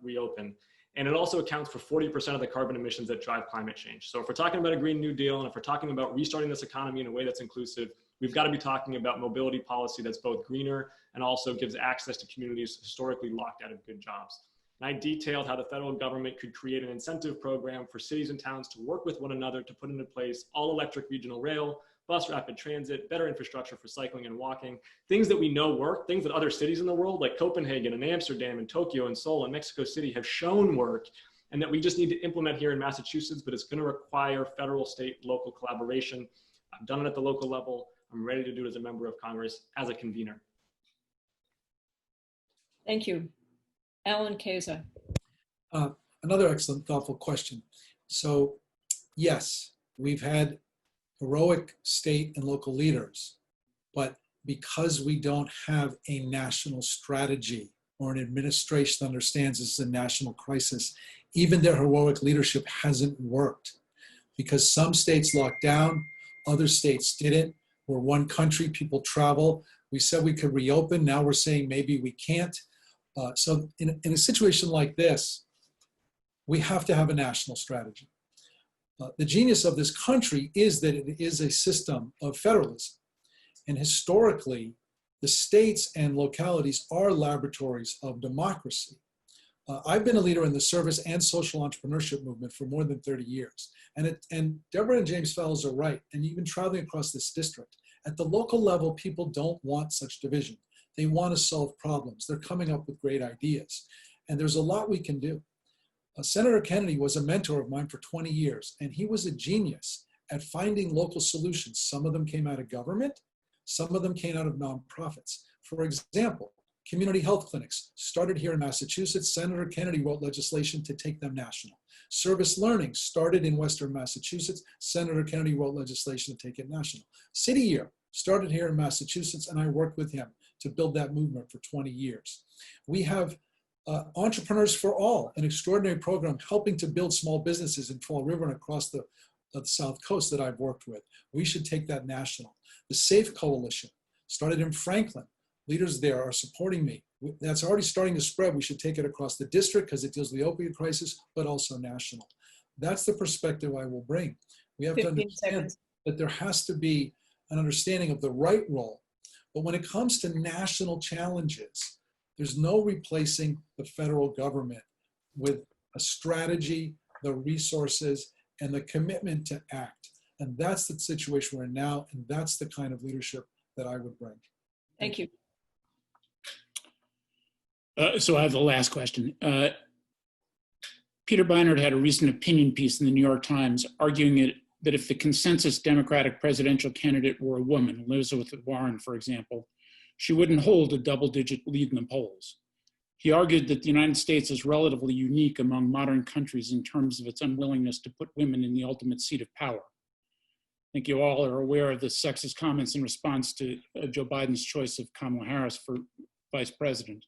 reopen. And it also accounts for 40% of the carbon emissions that drive climate change. So if we're talking about a Green New Deal, and if we're talking about restarting this economy in a way that's inclusive, we've got to be talking about mobility policy that's both greener and also gives access to communities historically locked out of good jobs. And I detailed how the federal government could create an incentive program for cities and towns to work with one another to put into place all electric regional rail, bus rapid transit, better infrastructure for cycling and walking, things that we know work, things that other cities in the world like Copenhagen and Amsterdam and Tokyo and Seoul and Mexico City have shown work, and that we just need to implement here in Massachusetts, but it's going to require federal, state, local collaboration. I've done it at the local level. I'm ready to do it as a member of Congress, as a convener. Thank you. Alan Khazei. Another excellent, thoughtful question. So yes, we've had heroic state and local leaders, but because we don't have a national strategy or an administration that understands this is a national crisis, even their heroic leadership hasn't worked because some states locked down, other states didn't. We're one country, people travel. We said we could reopen, now we're saying maybe we can't. So in a situation like this, we have to have a national strategy. The genius of this country is that it is a system of federalism. And historically, the states and localities are laboratories of democracy. I've been a leader in the service and social entrepreneurship movement for more than 30 years. And Deborah and James Fellows are right. And even traveling across this district, at the local level, people don't want such division. They want to solve problems. They're coming up with great ideas. And there's a lot we can do. Senator Kennedy was a mentor of mine for 20 years, and he was a genius at finding local solutions. Some of them came out of government, some of them came out of nonprofits. For example, community health clinics started here in Massachusetts. Senator Kennedy wrote legislation to take them national. Service learning started in Western Massachusetts. Senator Kennedy wrote legislation to take it national. City Year started here in Massachusetts, and I worked with him to build that movement for 20 years. We have Entrepreneurs for All, an extraordinary program helping to build small businesses in Fall River and across the South Coast that I've worked with. We should take that national. The SAFE Coalition started in Franklin. Leaders there are supporting me. That's already starting to spread. We should take it across the district because it deals with the opioid crisis, but also national. That's the perspective I will bring. We have to understand that there has to be an understanding of the right role. But when it comes to national challenges, there's no replacing the federal government with a strategy, the resources, and the commitment to act. And that's the situation we're in now, and that's the kind of leadership that I would bring. Thank you. So I have the last question. Peter Beinart had a recent opinion piece in the New York Times arguing that if the consensus Democratic presidential candidate were a woman, Elizabeth Warren, for example, she wouldn't hold a double-digit lead in the polls. He argued that the United States is relatively unique among modern countries in terms of its unwillingness to put women in the ultimate seat of power. I think you all are aware of the sexist comments in response to Joe Biden's choice of Kamala Harris for vice president.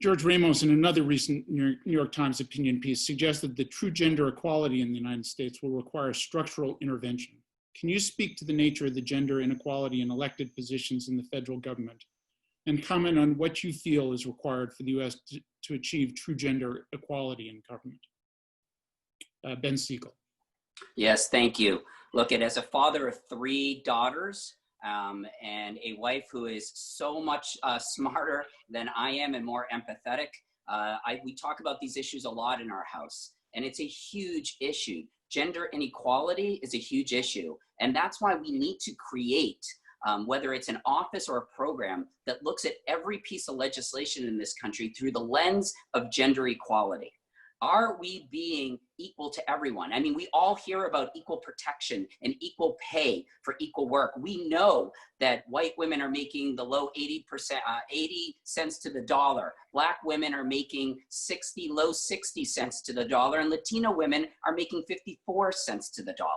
George Ramos, in another recent New York Times opinion piece, suggested that true gender equality in the United States will require structural intervention. can you speak to the nature of the gender inequality in elected positions in the federal government and comment on what you feel is required for the U.S. to achieve true gender equality in government? Ben Sigel. Yes, thank you. Look, as a father of 3 daughters and a wife who is so much smarter than I am and more empathetic, we talk about these issues a lot in our house, and it's a huge issue. Gender inequality is a huge issue, and that's why we need to create, whether it's an office or a program that looks at every piece of legislation in this country through the lens of gender equality. Are we being equal to everyone? I mean, we all hear about equal protection and equal pay for equal work. We know that white women are making the low 80 cents to the dollar. Black women are making low 60 cents to the dollar, and Latino women are making 54 cents to the dollar.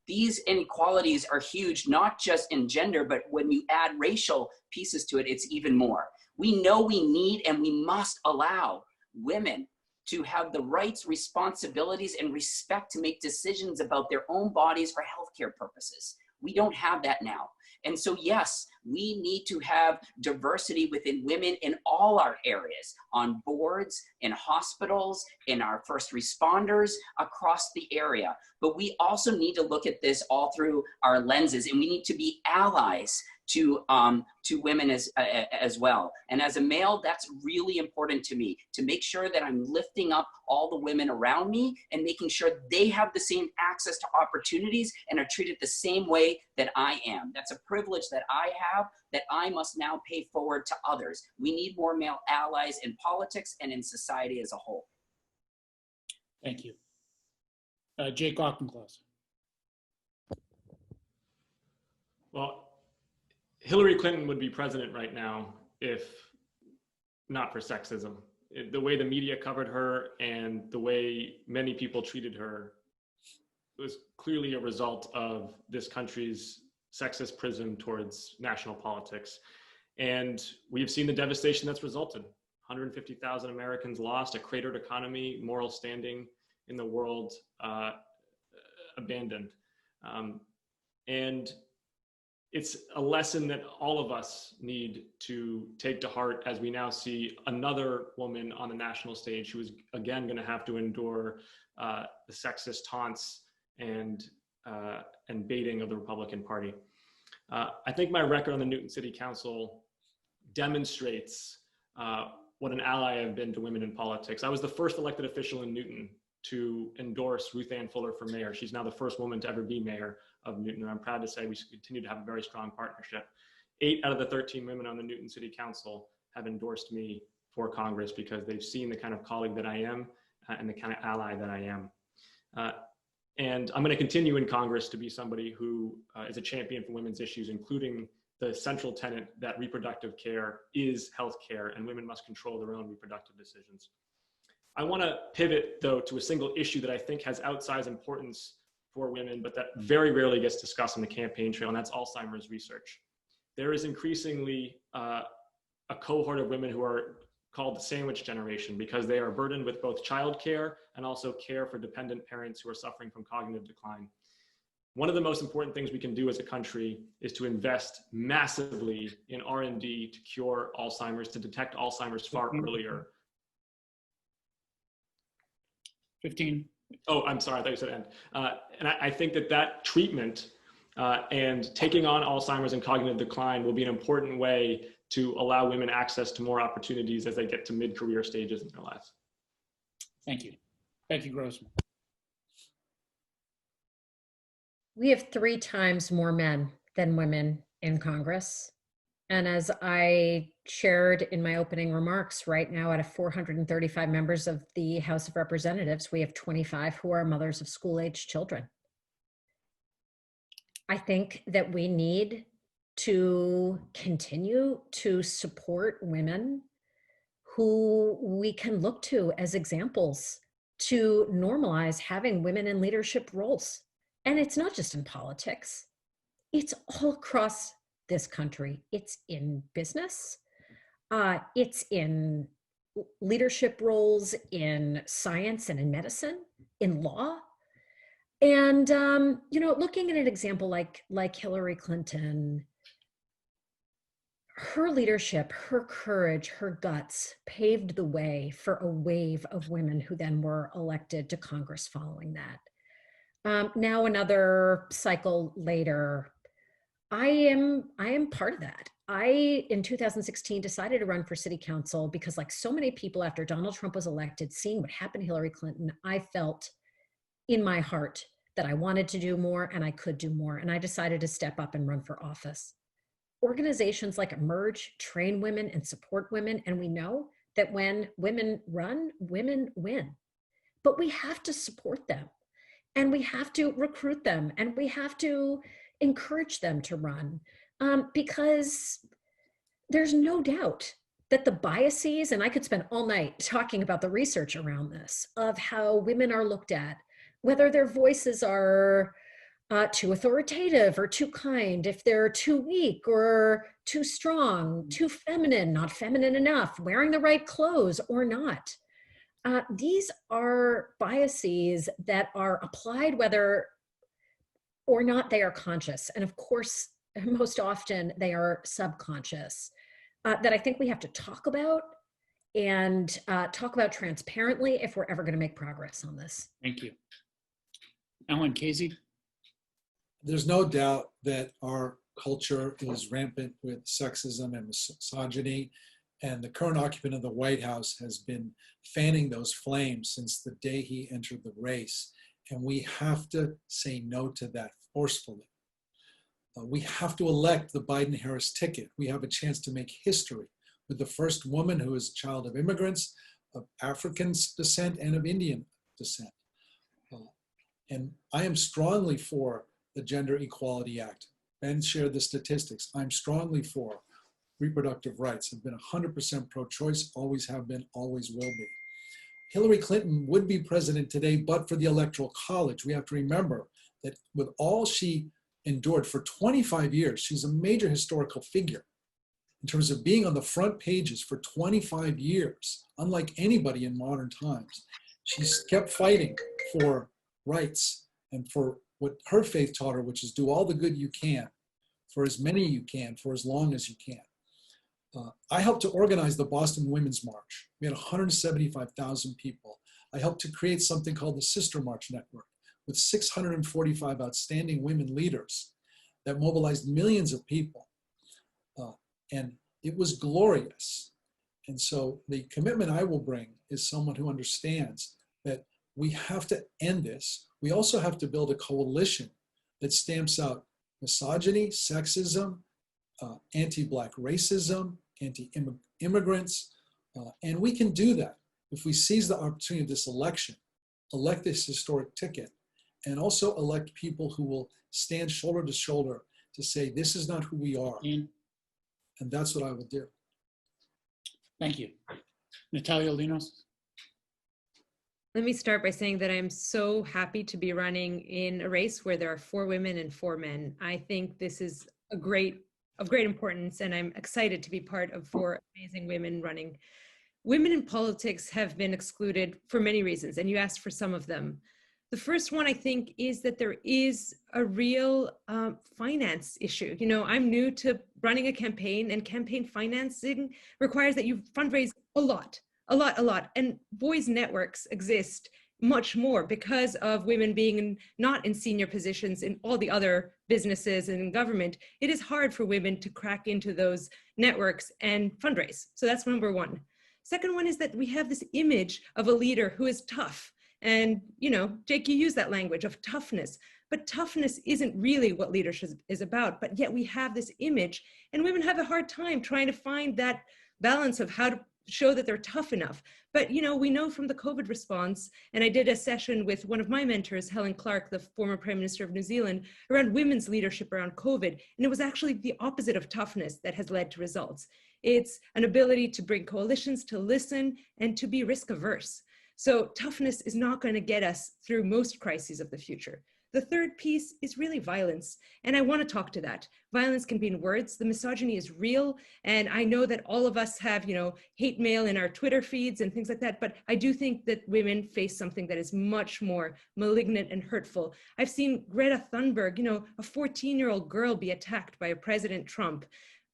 These inequalities are huge, not just in gender, but when you add racial pieces to it, it's even more. We know we need and we must allow women to have the rights, responsibilities, and respect to make decisions about their own bodies for healthcare purposes. We don't have that now. And so, yes, we need to have diversity within women in all our areas, on boards, in hospitals, in our first responders, across the area. But we also need to look at this all through our lenses, and we need to be allies to women as well. And as a male, that's really important to me, to make sure that I'm lifting up all the women around me and making sure they have the same access to opportunities and are treated the same way that I am. That's a privilege that I have that I must now pay forward to others. We need more male allies in politics and in society as a whole. Thank you. Jake Auchincloss. Well, Hillary Clinton would be president right now if not for sexism. The way the media covered her and the way many people treated her was clearly a result of this country's sexist prism towards national politics. And we've seen the devastation that's resulted. 150,000 Americans lost, a cratered economy, moral standing in the world abandoned. And it's a lesson that all of us need to take to heart as we now see another woman on the national stage who is again going to have to endure the sexist taunts and baiting of the Republican Party. I think my record on the Newton City Council demonstrates what an ally I've been to women in politics. I was the first elected official in Newton to endorse Ruth Ann Fuller for mayor. She's now the first woman to ever be mayor of Newton, and I'm proud to say we continue to have a very strong partnership. 8 out of the 13 women on the Newton City Council have endorsed me for Congress because they've seen the kind of colleague that I am and the kind of ally that I am. And I'm going to continue in Congress to be somebody who is a champion for women's issues, including the central tenet that reproductive care is health care and women must control their own reproductive decisions. I want to pivot, though, to a single issue that I think has outsized importance for women, but that very rarely gets discussed on the campaign trail, and that's Alzheimer's research. There is increasingly a cohort of women who are called the sandwich generation because they are burdened with both childcare and also care for dependent parents who are suffering from cognitive decline. One of the most important things we can do as a country is to invest massively in R&D to cure Alzheimer's, to detect Alzheimer's far earlier. 15. Oh, I'm sorry, I thought you said end. And I think that treatment and taking on Alzheimer's and cognitive decline will be an important way to allow women access to more opportunities as they get to mid-career stages in their lives. Thank you. Becky Grossman. We have 3 times more men than women in Congress. And as I shared in my opening remarks, right now out of 435 members of the House of Representatives, we have 25 who are mothers of school-aged children. I think that we need to continue to support women who we can look to as examples to normalize having women in leadership roles. And it's not just in politics, it's all across this country. It's in business, it's in leadership roles in science and in medicine, in law. And, you know, looking at an example like Hillary Clinton, her leadership, her courage, her guts paved the way for a wave of women who then were elected to Congress following that. Now another cycle later, I am part of that. I, in 2016, decided to run for city council because, like so many people after Donald Trump was elected, seeing what happened to Hillary Clinton, I felt in my heart that I wanted to do more and I could do more. And I decided to step up and run for office. Organizations like Emerge train women and support women. And we know that when women run, women win. But we have to support them and we have to recruit them and we have to encourage them to run because there's no doubt that the biases, and I could spend all night talking about the research around this, of how women are looked at, whether their voices are too authoritative or too kind, if they're too weak or too strong, too feminine, not feminine enough, wearing the right clothes or not. These are biases that are applied whether or not they are conscious. And of course, most often they are subconscious, that I think we have to talk about and talk about transparently if we're ever going to make progress on this. Thank you. Alan Khazei. There's no doubt that our culture is rampant with sexism and misogyny, and the current occupant of the White House has been fanning those flames since the day he entered the race. And we have to say no to that forcefully. We have to elect the Biden-Harris ticket. We have a chance to make history with the first woman who is a child of immigrants, of African descent, and of Indian descent. And I am strongly for the Gender Equality Act. Ben shared the statistics. I'm strongly for reproductive rights. I've been 100% pro-choice, always have been, always will be. Hillary Clinton would be president today, but for the Electoral College. We have to remember that with all she endured for 25 years, she's a major historical figure in terms of being on the front pages for 25 years, unlike anybody in modern times. She's kept fighting for rights and for what her faith taught her, which is do all the good you can for as many you can, for as long as you can. I helped to organize the Boston Women's March. We had 175,000 people. I helped to create something called the Sister March Network with 645 outstanding women leaders that mobilized millions of people. And it was glorious. And so the commitment I will bring is someone who understands that we have to end this. We also have to build a coalition that stamps out misogyny, sexism, anti-Black racism, anti-immigrants, and we can do that if we seize the opportunity of this election, elect this historic ticket, and also elect people who will stand shoulder to shoulder to say, this is not who we are. And that's what I will do. Thank you. Natalia Linos. Let me start by saying that I'm so happy to be running in a race where there are 4 women and 4 men. I think this is of great importance, and I'm excited to be part of 4 amazing women running. Women in politics have been excluded for many reasons, and you asked for some of them. The first one, I think, is that there is a real finance issue. You know, I'm new to running a campaign, and campaign financing requires that you fundraise a lot. And boys' networks exist much more because of women being not in senior positions in all the other businesses and in government. It is hard for women to crack into those networks and fundraise. So that's number one. Second one is that we have this image of a leader who is tough. And, you know, Jake, you use that language of toughness, but toughness isn't really what leadership is about. But yet we have this image, and women have a hard time trying to find that balance of how to show that they're tough enough. But, you know, we know from the COVID response, and I did a session with one of my mentors, Helen Clark, the former Prime Minister of New Zealand, around women's leadership around COVID. And it was actually the opposite of toughness that has led to results. It's an ability to bring coalitions, to listen, and to be risk averse. So toughness is not going to get us through most crises of the future. The third piece is really violence. And I want to talk to that. Violence can be in words. The misogyny is real. And I know that all of us have, hate mail in our Twitter feeds and things like that. But I do think that women face something that is much more malignant and hurtful. I've seen Greta Thunberg, a 14-year-old girl be attacked by President Trump.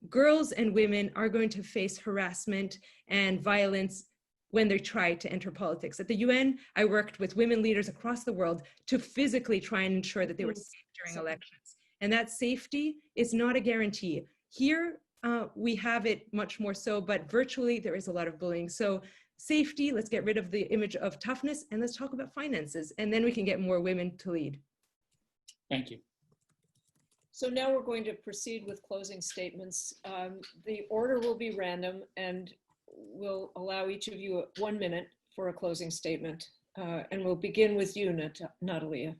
Girls and women are going to face harassment and violence when they try to enter politics. At the UN, I worked with women leaders across the world to physically try and ensure that they were safe during elections. And that safety is not a guarantee. Here, we have it much more so, but virtually there is a lot of bullying. So safety, let's get rid of the image of toughness, and let's talk about finances, and then we can get more women to lead. Thank you. So now we're going to proceed with closing statements. The order will be random, and we'll allow each of you 1 minute for a closing statement. And we'll begin with you, Natalia.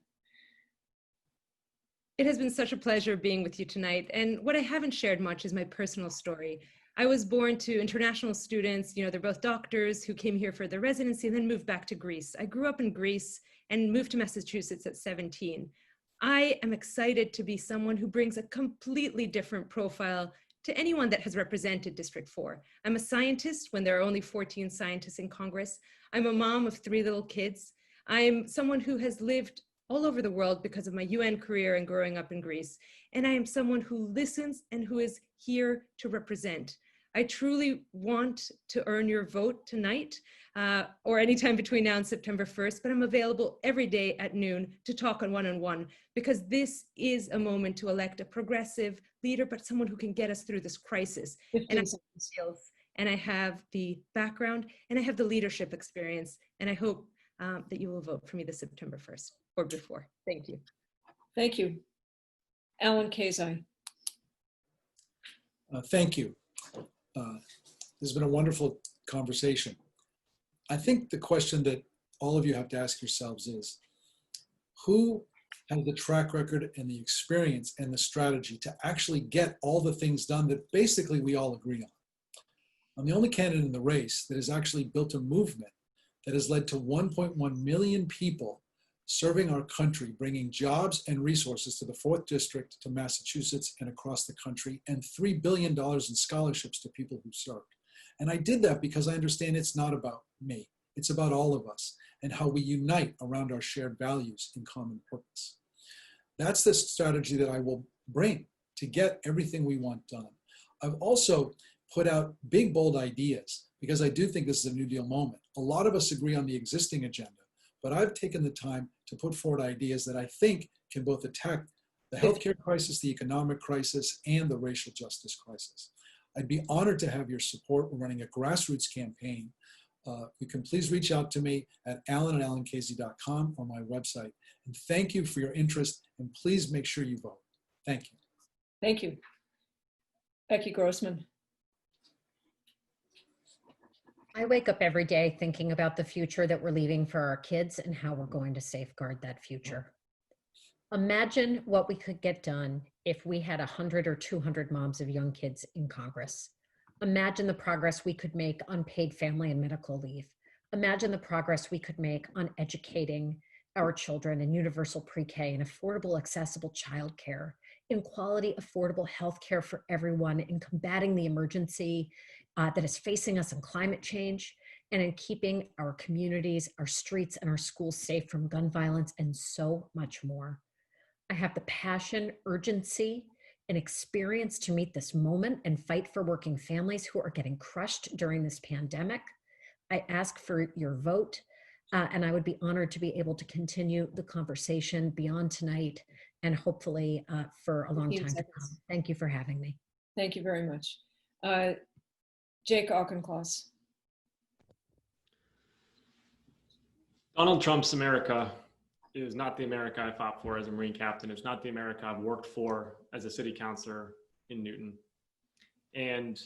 It has been such a pleasure being with you tonight. And what I haven't shared much is my personal story. I was born to international students, they're both doctors who came here for their residency and then moved back to Greece. I grew up in Greece and moved to Massachusetts at 17. I am excited to be someone who brings a completely different profile to anyone that has represented District 4. I'm a scientist when there are only 14 scientists in Congress. I'm a mom of 3 little kids. I'm someone who has lived all over the world because of my UN career and growing up in Greece. And I am someone who listens and who is here to represent. I truly want to earn your vote tonight or anytime between now and September 1st, but I'm available every day at noon to talk on one-on-one because this is a moment to elect a progressive leader, but someone who can get us through this crisis. And I have the skills, and I have the background, and I have the leadership experience, and I hope that you will vote for me this September 1st or before. Thank you. Thank you. Alan Khazei. Thank you. This has been a wonderful conversation. I think the question that all of you have to ask yourselves is, who has the track record and the experience and the strategy to actually get all the things done that basically we all agree on? I'm the only candidate in the race that has actually built a movement that has led to 1.1 million people serving our country, bringing jobs and resources to the 4th District, to Massachusetts, and across the country, and $3 billion in scholarships to people who served. And I did that because I understand it's not about me. It's about all of us and how we unite around our shared values and common purpose. That's the strategy that I will bring to get everything we want done. I've also put out big, bold ideas because I do think this is a New Deal moment. A lot of us agree on the existing agenda, but I've taken the time to put forward ideas that I think can both attack the healthcare crisis, the economic crisis, and the racial justice crisis. I'd be honored to have your support. We're running a grassroots campaign. You can please reach out to me at alan@alankhazei.com or my website. And thank you for your interest, and please make sure you vote. Thank you. Thank you. Becky Grossman. I wake up every day thinking about the future that we're leaving for our kids and how we're going to safeguard that future. Imagine what we could get done if we had 100 or 200 moms of young kids in Congress. Imagine the progress we could make on paid family and medical leave. Imagine the progress we could make on educating our children in universal pre-K and affordable, accessible childcare, in quality, affordable healthcare for everyone, in combating the emergency that is facing us in climate change, and in keeping our communities, our streets, and our schools safe from gun violence, and so much more. I have the passion, urgency, and experience to meet this moment and fight for working families who are getting crushed during this pandemic. I ask for your vote, and I would be honored to be able to continue the conversation beyond tonight and hopefully for a long time to come. Thank you for having me. Thank you very much. Jake Auchincloss. Donald Trump's America is not the America I fought for as a Marine captain. It's not the America I've worked for as a city councilor in Newton. And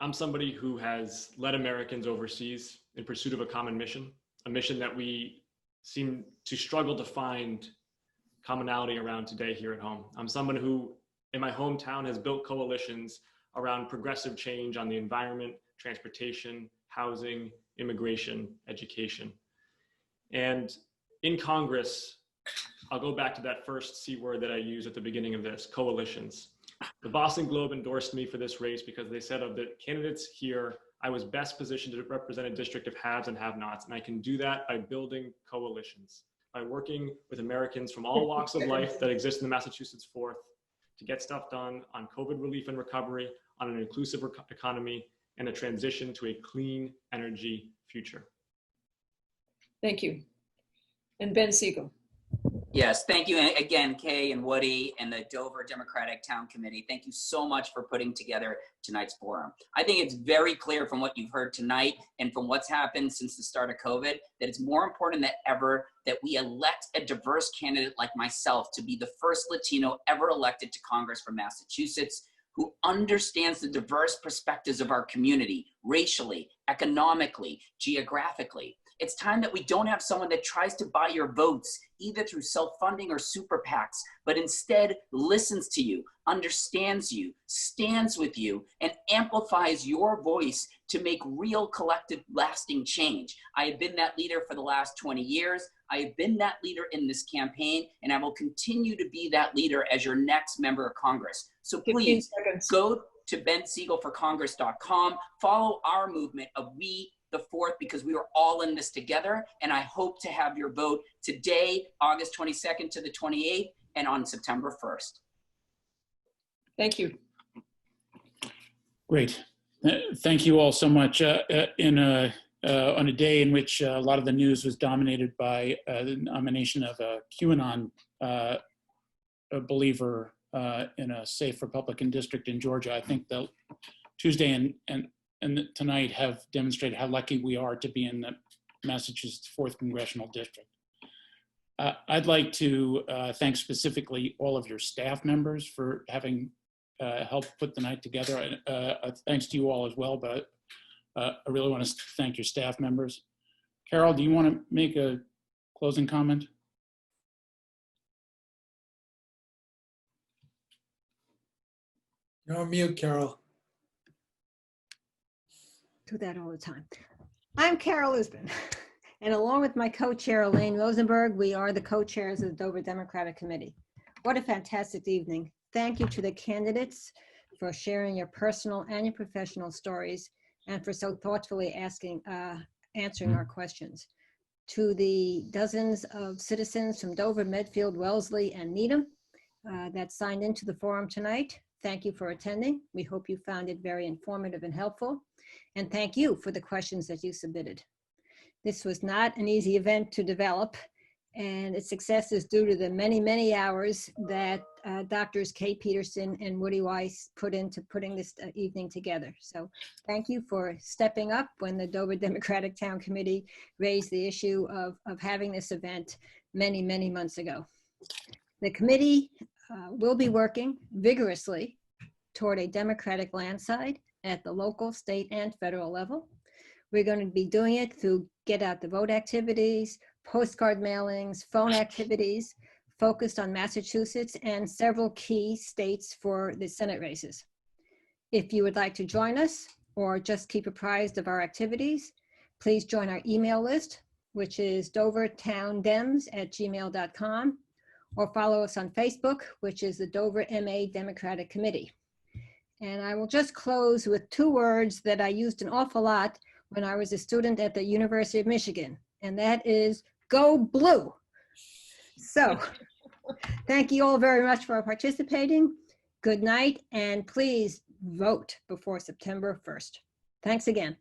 I'm somebody who has led Americans overseas in pursuit of a common mission, a mission that we seem to struggle to find commonality around today here at home. I'm someone who, in my hometown, has built coalitions around progressive change on the environment, transportation, housing, immigration, education. And in Congress, I'll go back to that first C word that I used at the beginning of this, coalitions. The Boston Globe endorsed me for this race because they said of the candidates here, I was best positioned to represent a district of haves and have-nots, and I can do that by building coalitions, by working with Americans from all walks of life that exist in the Massachusetts 4th to get stuff done on COVID relief and recovery, on an inclusive economy, and a transition to a clean energy future. Thank you. And Ben Sigel. Yes, thank you. And again, Kay and Woody and the Dover Democratic Town Committee, thank you so much for putting together tonight's forum. I think it's very clear from what you've heard tonight and from what's happened since the start of COVID that it's more important than ever that we elect a diverse candidate like myself to be the first Latino ever elected to Congress from Massachusetts, who understands the diverse perspectives of our community, racially, economically, geographically. It's time that we don't have someone that tries to buy your votes, either through self-funding or super PACs, but instead listens to you, understands you, stands with you, and amplifies your voice to make real collective lasting change. I have been that leader for the last 20 years. I have been that leader in this campaign, and I will continue to be that leader as your next member of Congress. So please go to bensiegelforcongress.com, follow our movement of We the 4th, because we are all in this together. And I hope to have your vote today, August 22nd to the 28th, and on September 1st. Thank you. Great. Thank you all so much. On a day in which a lot of the news was dominated by the nomination of a QAnon a believer in a safe Republican district in Georgia, I think that Tuesday and tonight have demonstrated how lucky we are to be in the Massachusetts 4th Congressional District. I'd like to thank specifically all of your staff members for having helped put the night together. Thanks to you all as well, but I really want to thank your staff members. Carol, do you want to make a closing comment? You're on mute, Carol. Do that all the time. I'm Carol Lisbon, and along with my co-chair, Elaine Rosenberg, we are the co-chairs of the Dover Democratic Committee. What a fantastic evening. Thank you to the candidates for sharing your personal and your professional stories and for so thoughtfully answering our questions. To the dozens of citizens from Dover, Medfield, Wellesley, and Needham that signed into the forum tonight, thank you for attending. We hope you found it very informative and helpful. And thank you for the questions that you submitted. This was not an easy event to develop, and its success is due to the many, many hours that Doctors Kay Peterson and Woody Weiss put into putting this evening together. So thank you for stepping up when the Dover Democratic Town Committee raised the issue of having this event many, many months ago. The committee will be working vigorously toward a Democratic landslide at the local, state, and federal level. We're going to be doing it through get out the vote activities, postcard mailings, phone activities, focused on Massachusetts and several key states for the Senate races. If you would like to join us or just keep apprised of our activities, please join our email list, which is dovertowndems@gmail.com, or follow us on Facebook, which is the Dover MA Democratic Committee. And I will just close with two words that I used an awful lot when I was a student at the University of Michigan, and that is go blue. So thank you all very much for participating. Good night, and please vote before September 1st. Thanks again.